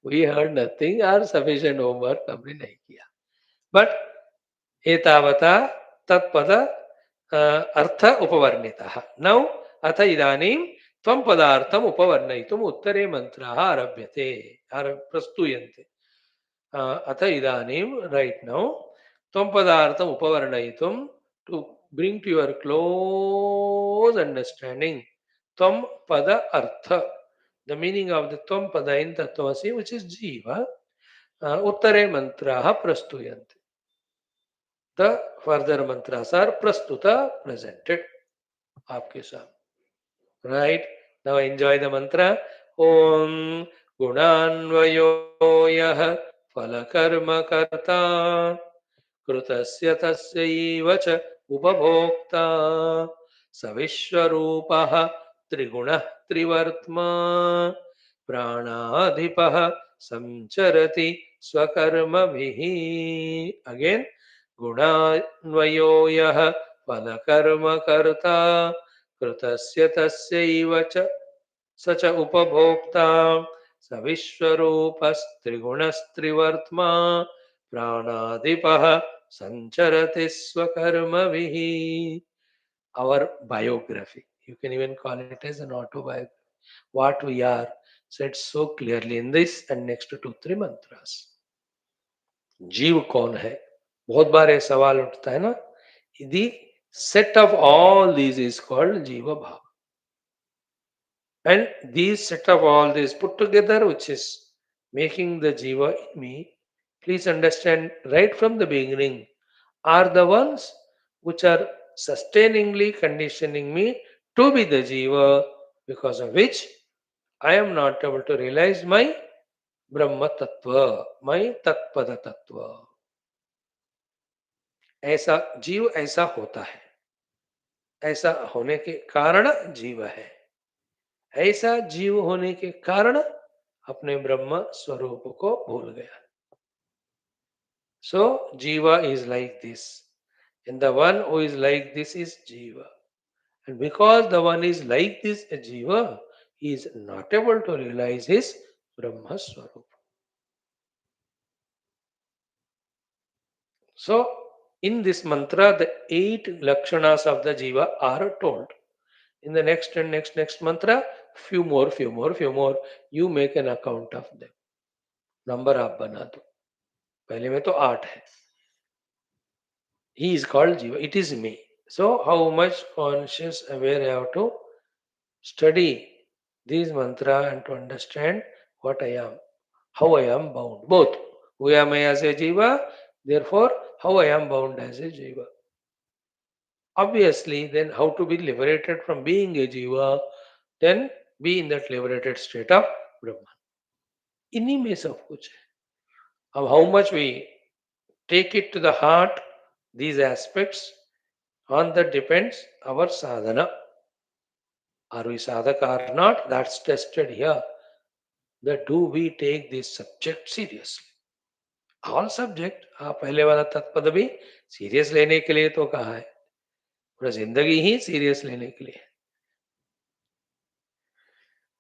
We heard nothing, or sufficient homework हमने नहीं किया. But एतावता तत्पद अर्थ उपवर्णितः. Now अथ इदानीं त्वं पदार्थम् उपवर्णयितुम् उत्तरे मन्त्राः आरभ्यते, प्रस्तूयन्ते. अथ इदानीं, right now, त्वं पदार्थम् उपवर्णयितुम्, to bring to your close understanding, त्वं पद अर्थ, the meaning of the त्वं pada in Tattvamasi, which is Jiva, उत्तरे मन्त्राः प्रस्तूयन्ते. The further mantras are prastuta, presented आपके सामने. Right? Now enjoy the mantra. Om Gunanvayo Yah Palakarma Karta Krutasya Tasyaiva Cha Upabhokta Savishwarupah Trigunah Trivartma Pranadhipah Samcharati Swakarma Vihi. Again, गुणान्वयो यः फलकर्म कर्ता कृतस्य तस्यैव च स च उपभोक्ता स विश्वरूपस्त्रिगुणस्त्रिवर्त्मा प्राणादिपः संचरति स्वकर्मभिः. Our biography. You can even call it as an autobiography. What we are said so clearly in this and next to 2 3 mantras. जीव कौन है? बहुत बार ये सवाल उठता है ना. The set of all these is called Jiva Bhava. And these set of all these put together, which is making the Jiva in me, please understand right from the beginning, are the ones which are sustainingly conditioning me to be the Jiva, because of which I am not able to realize my Brahma Tattva, my Tatpada Tattva. ऐसा जीव ऐसा होता है, ऐसा होने के कारण जीव है, ऐसा जीव होने के कारण अपने ब्रह्म स्वरूप को भूल गया. So Jiva is like this, and the one who is like this is Jiva. And because the one is like this Jiva, he is not able to realize his Brahma Swarup. So in this mantra, the 8 lakshanas of the Jiva are told. In the next and next mantra, few more. You make an account of them. Number आप बना दो. पहले में तो 8 है. He is called Jiva. It is me. So how much conscious aware I have to study these mantra and to understand what I am, how I am bound. Both. Who am I as a Jiva? Therefore, how I am bound as a Jiva. Obviously, then how to be liberated from being a Jiva, then be in that liberated state of Brahman. इन्हीं में सब कुछ है. अब how much we take it to the heart, these aspects, on that depends our sadhana. Are we sadhaka or not? That's tested here. That do we take this subject seriously? All subject, पहले वाला तत्पद भी serious लेने के लिए तो कहा है, पूरा जिंदगी ही सीरियस लेने के लिए.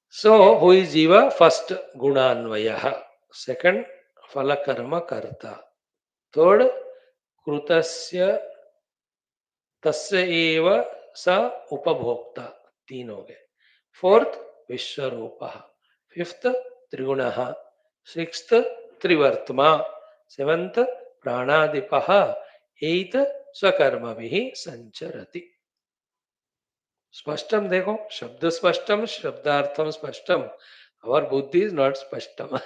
So who is Jiva? First, Gunanvaya. Second, Falakarma Karta. Third, Krutasya तस्य एव स उपभोक्ता. 3 हो गए. फोर्थ विश्वरूप. फिफ्थ त्रिगुण. सिक्स्थ त्रिवर्तमा. सेवंथ प्राणादिप. एथ स्वकर्म संचरति. स्पष्टम देखो, शब्द स्पष्टम, शब्दार्थम स्पष्टम. अवर बुद्धि इज नॉट स्पष्टम.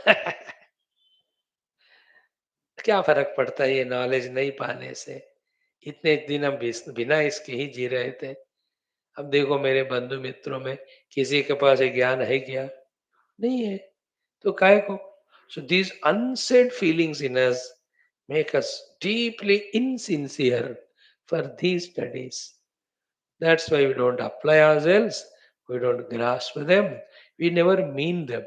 क्या फर्क पड़ता है ये नॉलेज नहीं पाने से? इतने दिन हम बिना इसके ही जी रहे थे. अब देखो मेरे बंधु मित्रों में किसी के पास ये ज्ञान है क्या? नहीं है. तो काहे को? So these unsaid feelings in us make us deeply insincere for these studies. That's why we don't apply ourselves, we don't grasp them, we never mean them.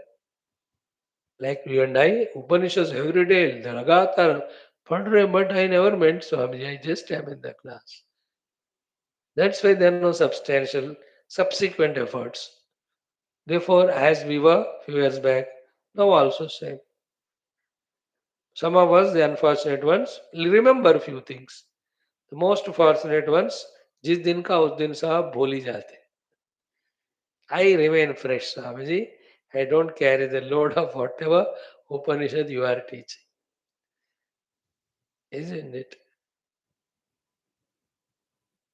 Like you and I, Upanishads every day, लगातार पढ़ रहे, but I never meant Swami, I just am in the class. That's why there are no substantial subsequent efforts. Therefore, as we were few years back, now also same. Some of us, the unfortunate ones, remember few things. The most fortunate ones, जिस दिन का उस दिन साहब भूल ही जाते. I remain fresh, Swamiji. I don't carry the load of whatever Upanishad you are teaching. Isn't it?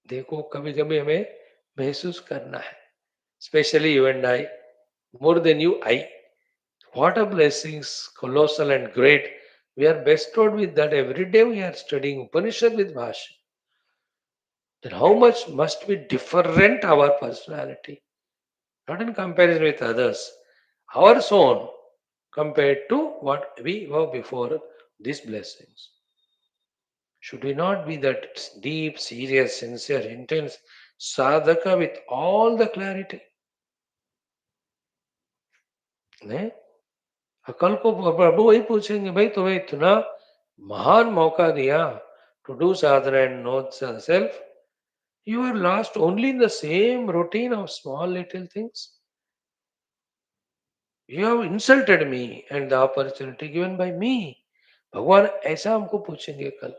देखो कभी कभी हमें महसूस करना है. Especially you and I, more than you, I. What a blessings, colossal and great. We are bestowed with that. Every day we are studying Upanishad with Bhashyam. Then how much must be different our personality? Not in comparison with others. Our own compared to what we were before these blessings. Should we not be that deep, serious, sincere, intense sadhaka with all the clarity? नहीं? कल को प्रभु वही पूछेंगे, भाई तुम्हें इतना महान मौका दिया to do sadhana and know the self, you are lost only in the same routine of small little things. You have insulted me and the opportunity given by me. भगवान ऐसा हमको पूछेंगे कल.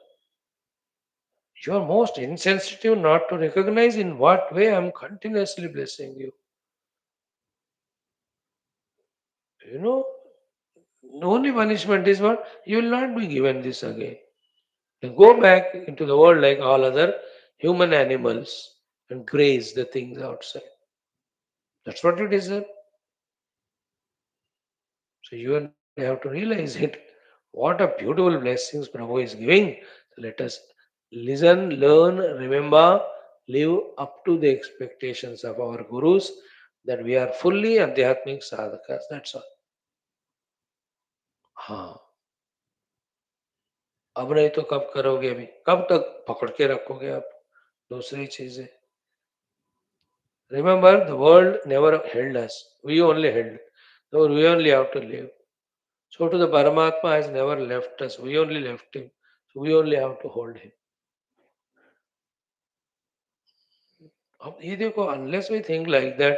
You are most insensitive not to recognize in what way I am continuously blessing you. You know, the only punishment is what? You will not be given this again. You go back into the world like all other human animals and graze the things outside. That's what you deserve. So you and I have to realize it. What a beautiful blessings Prabhu is giving. So let us listen, learn, remember, live up to the expectations of our gurus that we are fully Adhyatmic sadhakas. That's all. हाँ, अब नहीं तो कब करोगे? अभी कब तक पकड़ के रखोगे आप दूसरी चीजें? Remember, the world never held us. We only held. So we only have to live. So to the Paramatma has never left us. We only left him. So we only have to hold him. अब ये देखो, unless we think like that,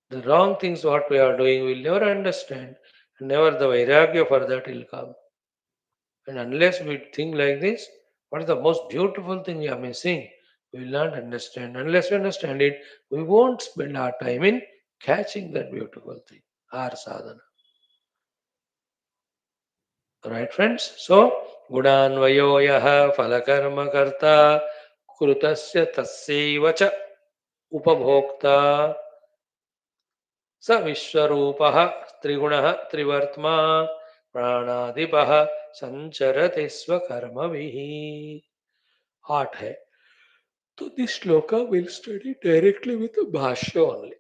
the wrong things what we are doing we'll never understand. And never the vairagya for that will come. And unless we think like this, what is the most beautiful thing we are missing? We will not understand. Unless we understand it, we won't spend our time in catching that beautiful thing, our sadhana. Right, friends? So, Gudanvayo yaha falakarma karta krutasya tasyeva cha upabhokta स विश्वरूपः त्रिगुणः त्रिवर्त्मा प्राणादिपः संचरति स्वकर्मभिः. 8 है. So this shloka will study directly with the Bhashya only.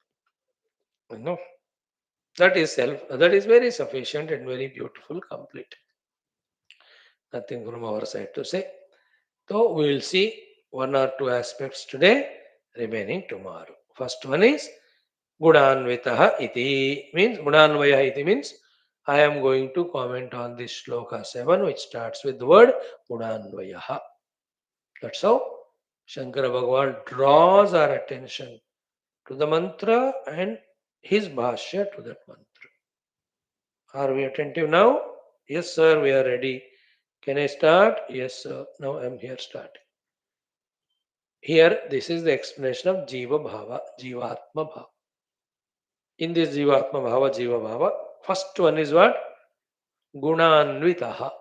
You know, that is very sufficient and very beautiful, complete. Nothing from our side to say. So we will see one or two aspects today, remaining tomorrow. First one is Gudanvitaha iti, means Gudanvaya iti means I am going to comment on this shloka 7, which starts with the word Gudanvayaha. That's how Shankara Bhagavan draws our attention to the mantra and his bhashya to that mantra. Are we attentive now? Yes, sir, we are ready. Can I start? Yes, sir. Now I am here starting. Here, this is the explanation of Jiva Bhava, Jivatma Bhava. In this Jivatma Bhava, Jiva Bhava, first one is what? Gunanvitaha.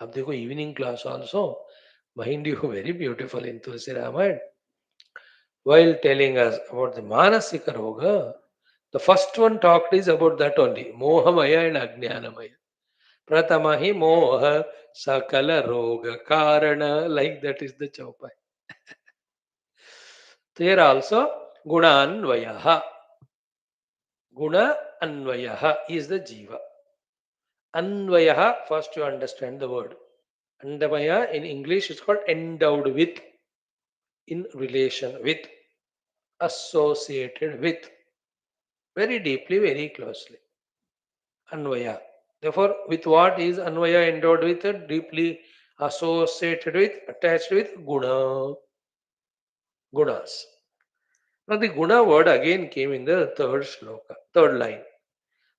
अब देखो evening class also, mind you, very beautiful in Tulsi Ramayana. While telling us about the Manasika Roga, the first one talked is about that only, Mohamaya and Ajnanamaya. Pratamahi Moha Sakala Roga Karana, like that is the Chaupai. Here also, Gunanvayaha. Guna Anvayaha is the Jiva. Anvayaha, first you understand the word. Andavaya in English is called endowed with, in relation with, associated with, very deeply, very closely. Anvaya. Therefore, with what is Anvaya endowed with? Deeply associated with, attached with Guna. Gunas. Now the Guna word again came in the third shloka, third line.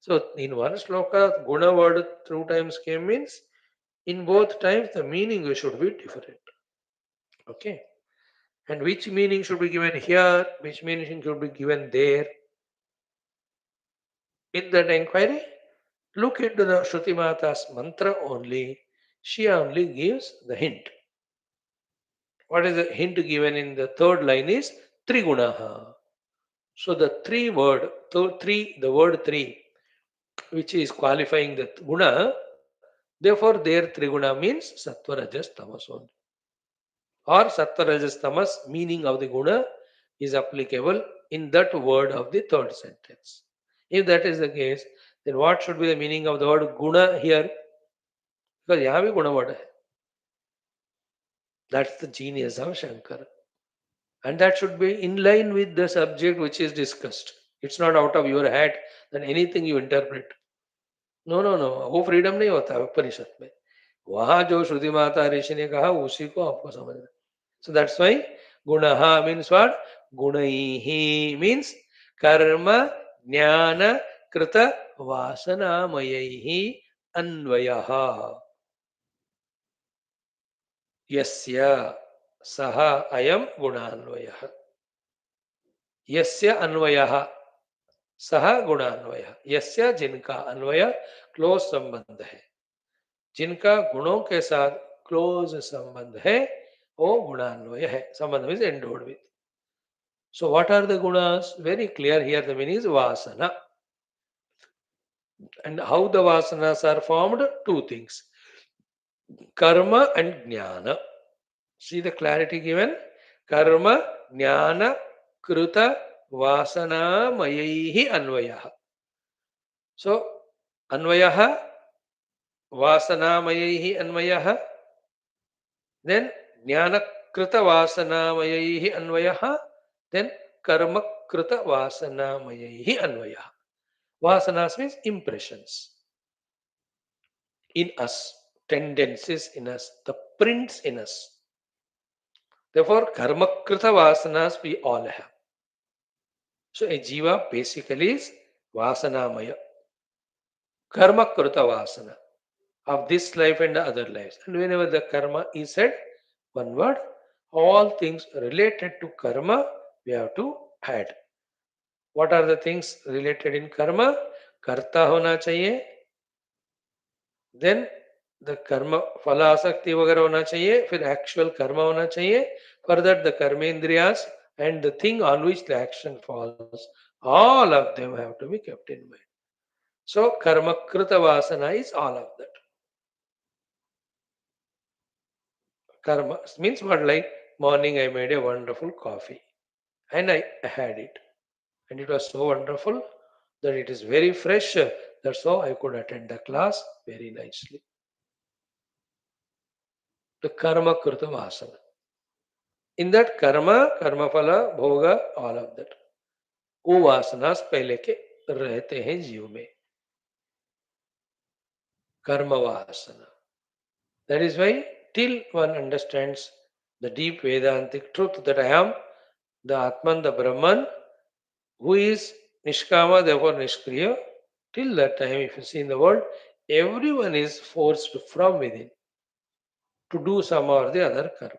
So in one shloka, Guna word 2 times came means in both times the meaning should be different. Okay. And which meaning should be given here, which meaning should be given there. In that inquiry, look into the Shruti Mata's mantra only. She only gives the hint. What is the hint given in the third line is Trigunaha. So the the word three, which is qualifying the guna, therefore there Triguna means Sattva Rajas Tamas only. Or Sattva Rajas Tamas meaning of the guna is applicable in that word of the third sentence. If that is the case, then what should be the meaning of the word guna here? Because यहाँ भी guna word है. That's the genius of Shankara. And that should be in line with the subject which is discussed. It's not out of your hat that anything you interpret. No no no, वो freedom नहीं होता उपनिषद में. वहां जो श्रुति माता ऋषि ने कहा उसी को आपको समझना. So that's why gunaha means what? Gunaihi means karma, jnana, krita, वासनामयैः अन्वयः यस्य सः अयं गुणान्वयः यस्य अन्वयः सह गुणान्वय यस्य जिनका अन्वय क्लोज संबंध है जिनका गुणों के साथ क्लोज संबंध है वो गुणान्वय है संबंध means endowed with so what are the गुणास very clear here the meaning is वासना and how the vasanas are formed two things karma and jnana see the clarity given karma jnana kruta vasana mayaihi anvayah so anvayah वासनामयैः अन्वयः then ज्ञानकृत वासनामयैः अन्वयः then कर्मकृत वासनामयैः अन्वयः vasanas means impressions in us tendencies in us the prints in us therefore karmakrita vasanas we all have so a jiva basically is vasanamaya karmakrita vasana of this life and the other lives. And whenever the karma is said, one word, all things related to karma, we have to add. What are the things related in karma? Karta hona chahiye. Then the karma, phala asakti वगैरह होना चाहिए. फिर actual karma होना चाहिए. Further the karmendriyas and the thing on which the action falls. All of them have to be kept in mind. So karma krita vasana is all of that. Karma means what like morning I made a wonderful coffee and I had it. And it was so wonderful that it is very fresh. That's how I could attend the class very nicely. The karma krita vasana. In that karma, karma phala, bhoga, all of that. वो वासनास पहले के रहते हैं जीव में कर्म वासना that is why till one understands the deep Vedantic truth that I am the Atman, the Brahman, who is Nishkama, therefore Nishkriya, till that time, if you see in the world, everyone is forced from within to do some or the other karma.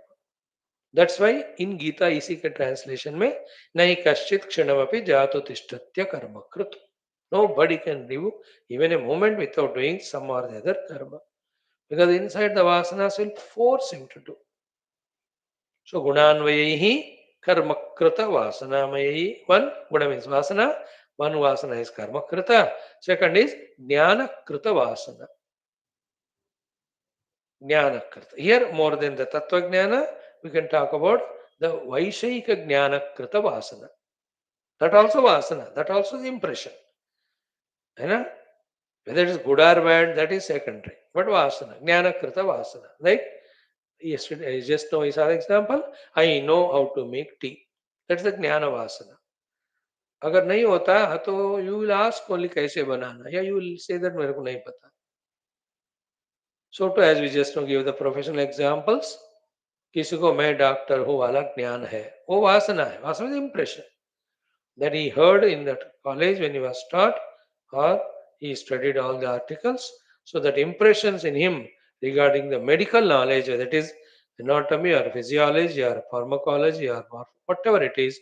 That's why in Gita इसी के translation में नहीं कश्चित क्षणमपि जातो तिष्ठत्य कर्म कृत. Nobody can live even a moment without doing some or the other karma. Because inside the vasanas will force him to do. So gunanvayahi karmakrita vasanamayahi. One guna means vasana. One vasana is karmakrita. Second is jnanakrita vasana. Jnanakrita. Here more than the tattva jnana, we can talk about the vaishayika jnanakrita vasana. That also vasana. That also is impression. Whether it is good or bad, that is secondary. But vasana, jnanakrita vasana. Like yesterday, just now I saw the example. I know how to make tea. That's the jnana vasana. अगर नहीं होता तो you will ask only कैसे बनाना या you will say that मेरे को नहीं पता. So to as we just now give the professional examples, किसी को मैं डॉक्टर हूँ वाला ज्ञान है वो वासना है वासना is impression that he heard in that college when he was taught or he studied all the articles so that impressions in him regarding the medical knowledge whether it is anatomy or physiology or pharmacology or whatever it is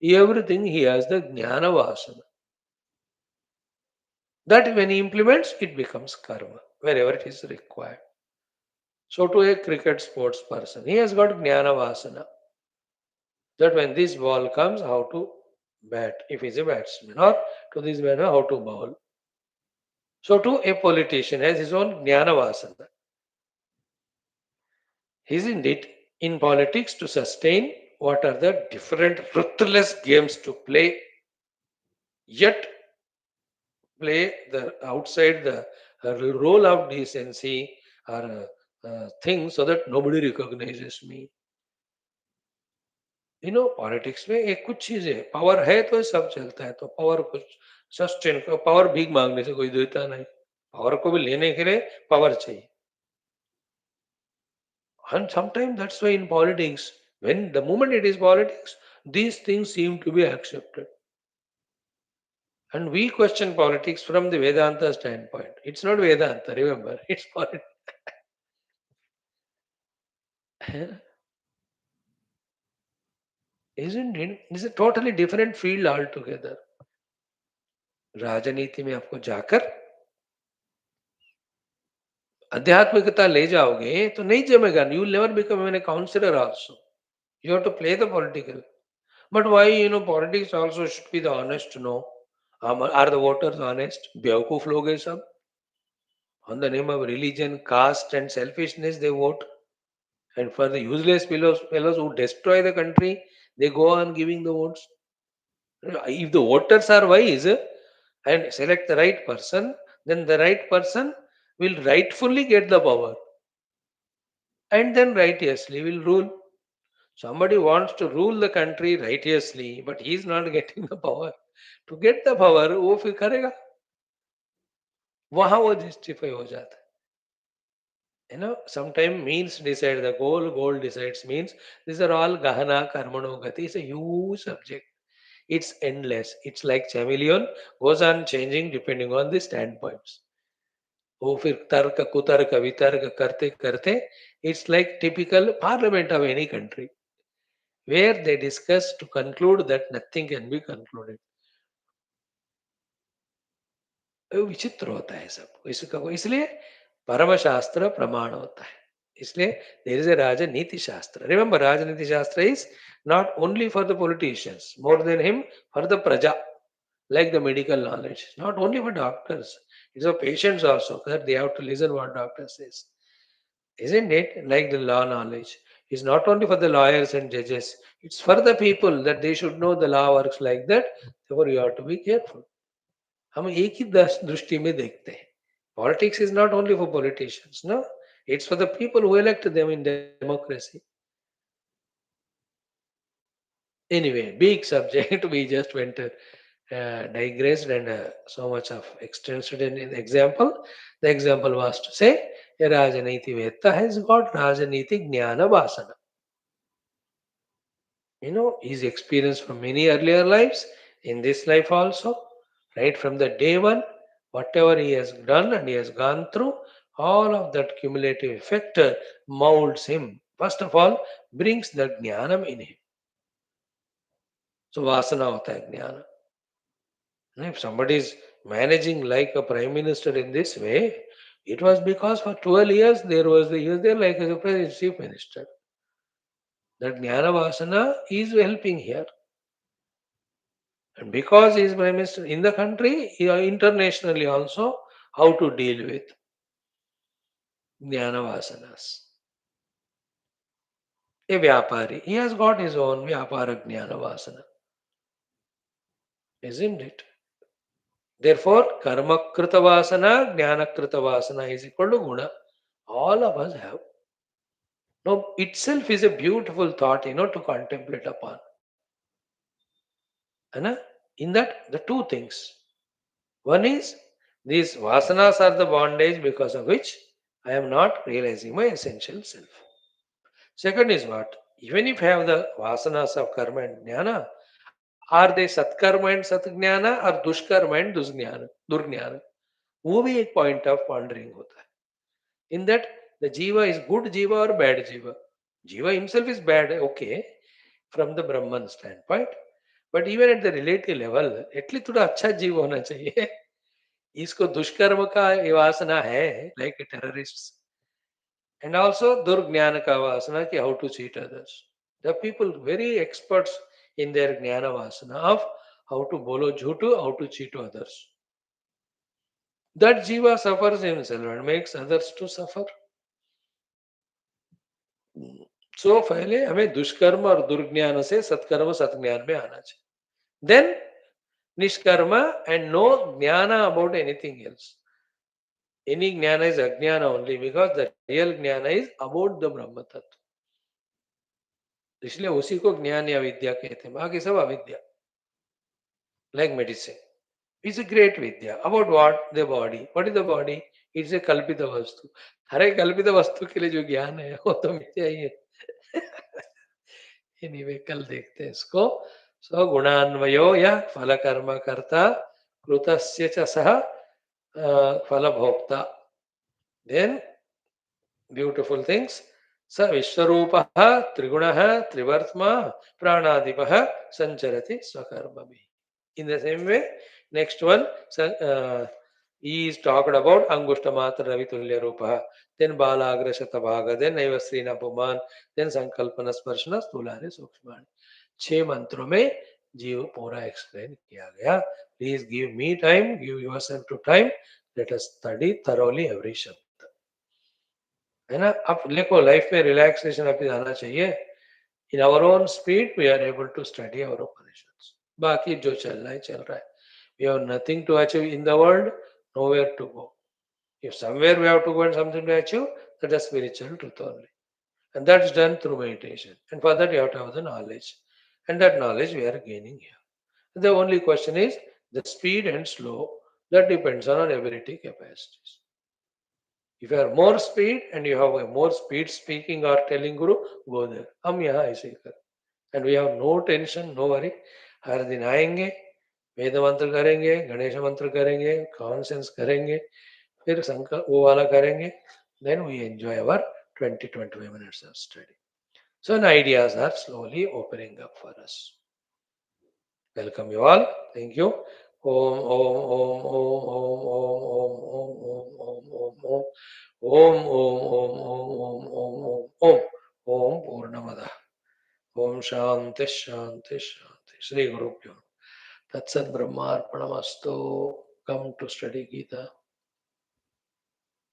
everything he has the jnana vasana that when he implements it becomes karma wherever it is required. So to a cricket sports person he has got jnana vasana that when this ball comes, how to bat if he's a batsman, or to this manner, how to bowl. So, to a politician has his own jnana vasana. Isn't it in politics to sustain what are the different ruthless games to play, yet play the outside the role of decency or thing so that nobody recognizes me. Politics में एक कुछ चीज है power है तो सब चलता है तो पावर कुछ सस्टेन पावर भीख मांगने से कोई देता नहीं पावर को भी लेने के लिए पावर चाहिए and sometimes that's why in politics when the moment it is politics these things seem to be accepted And we question politics from the Vedanta standpoint. It's not Vedanta, remember. It's politics. Isn't it? It's a totally different field altogether. राजनीति में आपको जाकर आध्यात्मिकता ले जाओगे तो नहीं जमेगा. You will never become a counselor also. You have to play the political. But why, politics also should be the honest, no? Are the voters honest? बेवकूफ लोग हैं सब. On the name of religion, caste and selfishness, they vote. And for the useless fellows who destroy the country, they go on giving the votes. If the voters are wise and select the right person, then the right person will rightfully get the power and then righteously will rule. Somebody wants to rule the country righteously, but he is not getting the power. To get the power, वो फिर करेगा. वहां वो justify हो जाता है. Sometimes means decide the goal decides means. These are all gahana karmano gati. It's a huge subject. It's endless. It's like chameleon, goes on changing depending on the standpoints. वो फिर तर्क कुतर्क वितर्क करते करते it's like typical parliament of any country where they discuss to conclude that nothing can be concluded. वो विचित्र होता है सब इसलिए परम शास्त्र प्रमाण होता है. इसलिए there is a राजनीति शास्त्र. Remember, राजनीति शास्त्र is not only for the politicians, more than him, for the praja, like the medical knowledge, not only for doctors, it's for patients also, that they have to listen what doctor says. Isn't it? Like the law knowledge is not only for the lawyers and judges, it's for the people that they should know the law works like that. Therefore, you have to be careful. हम एक ही दृष्टि में देखते हैं. Politics is not only for politicians, no, it's for the people who elect them in democracy. Anyway, big subject. We just went digressed and so much of extended in example. The example was to say a Rajaniti Vetta has got Rajaniti Jnana Vasana. His experience from many earlier lives, in this life also, right from the day one, whatever he has done and he has gone through, all of that cumulative effect molds him. First of all, brings that jnanam in him. So vasana hota hai jnana. If somebody is managing like a prime minister in this way, it was because for 12 years he was there like as a president, chief minister. That jnana vasana is helping here. And because he is prime minister in the country, internationally also, how to deal with jnana vasanas. A vyapari, he has got his own vyapara jnana vasana. Isn't it? Therefore, karma krita vasana, jnana krita vasana is equal to guna. All of us have. Now, itself is a beautiful thought, to contemplate upon. And in that, the two things. One is, these vasanas are the bondage because of which I am not realizing my essential self. Second is what? Even if I have the vasanas of karma and jnana, are they satkarma and satjnana or dushkarma and durjnana? वो भी एक point of pondering होता है. In that, the jiva is good jiva or bad jiva. Jiva himself is bad, okay, from the Brahman standpoint. But even at the relative level, at least थोड़ा अच्छा जीव होना चाहिए. इसको दुष्कर्म का ये वासना है, like terrorists. And also durjnana ka vasana ki how to cheat others. The people very experts in their jnana vasana of how to bolo jhutu, how to cheat others. That jiva suffers himself and makes others to suffer. So पहले हमें दुष्कर्म और दुर्ज्ञान से सत्कर्म सत्ज्ञान में आना चाहिए. Then nishkarma and no jnana about anything else. Any jnana is ajnana only because the real jnana is about the Brahma Tattva. इसलिए उसी को ज्ञान या विद्या कहते हैं. बाकी सब अविद्या. Like medicine. It's a great vidya. About what? The body. What is the body? It's a kalpita vastu. हर एक कल्पित वस्तु के लिए जो ज्ञान है वो तो मिथ्या ही है. Anyway, कल देखते हैं इसको. So गुणान्वयो या फल कर्म कर्ता Krutasya cha saha phalabhokta. Then beautiful things. Sa Vishwarupaha Trigunaha Trivartma Pranadipaha Sancharati Swakarmami. In the same way, next one, he is talked about Angushtamatra Ravitulya Rupaha, then Balagra Shatabhaga, then Naivasrina Puman, then Sankalpana Sparshana Stulare Sukshmani. 6 मंत्रों में जीव पूरा explain किया गया. Please give me time, give yourself to time, let us study thoroughly every shabd. है ना. अब देखो लाइफ में रिलैक्सेशन अभी आना चाहिए. In our own speed we are able to study our Upanishads. बाकी जो चल रहा है चल रहा है. We have nothing to achieve in the world, nowhere to go. If somewhere we have to go and something to achieve, that is spiritual truth only. And that is done through meditation. And for that you have to have the knowledge. And that knowledge we are gaining here. The only question is the speed and slow. That depends on our ability capacities. If you have more speed and you have a more speed speaking or telling Guru, go there. हम यहाँ ऐसे कर. And we have no tension, no worry. हर दिन आएंगे, वेद मंत्र करेंगे, गणेश मंत्र करेंगे, कॉन्सेंस करेंगे, फिर संकल्प वो वाला करेंगे. Then we enjoy our 20-25 minutes of study. So the ideas are slowly opening up for us. Welcome you all. Thank you. Om Om Om Om Om Om Om Om Om Om Om Om Om Om Om Om Om Om Purnamada. Om Shanti Shanti Shanti. Shri Gurubhyo. Tatsat Brahmarpanamastu. Come to study Gita.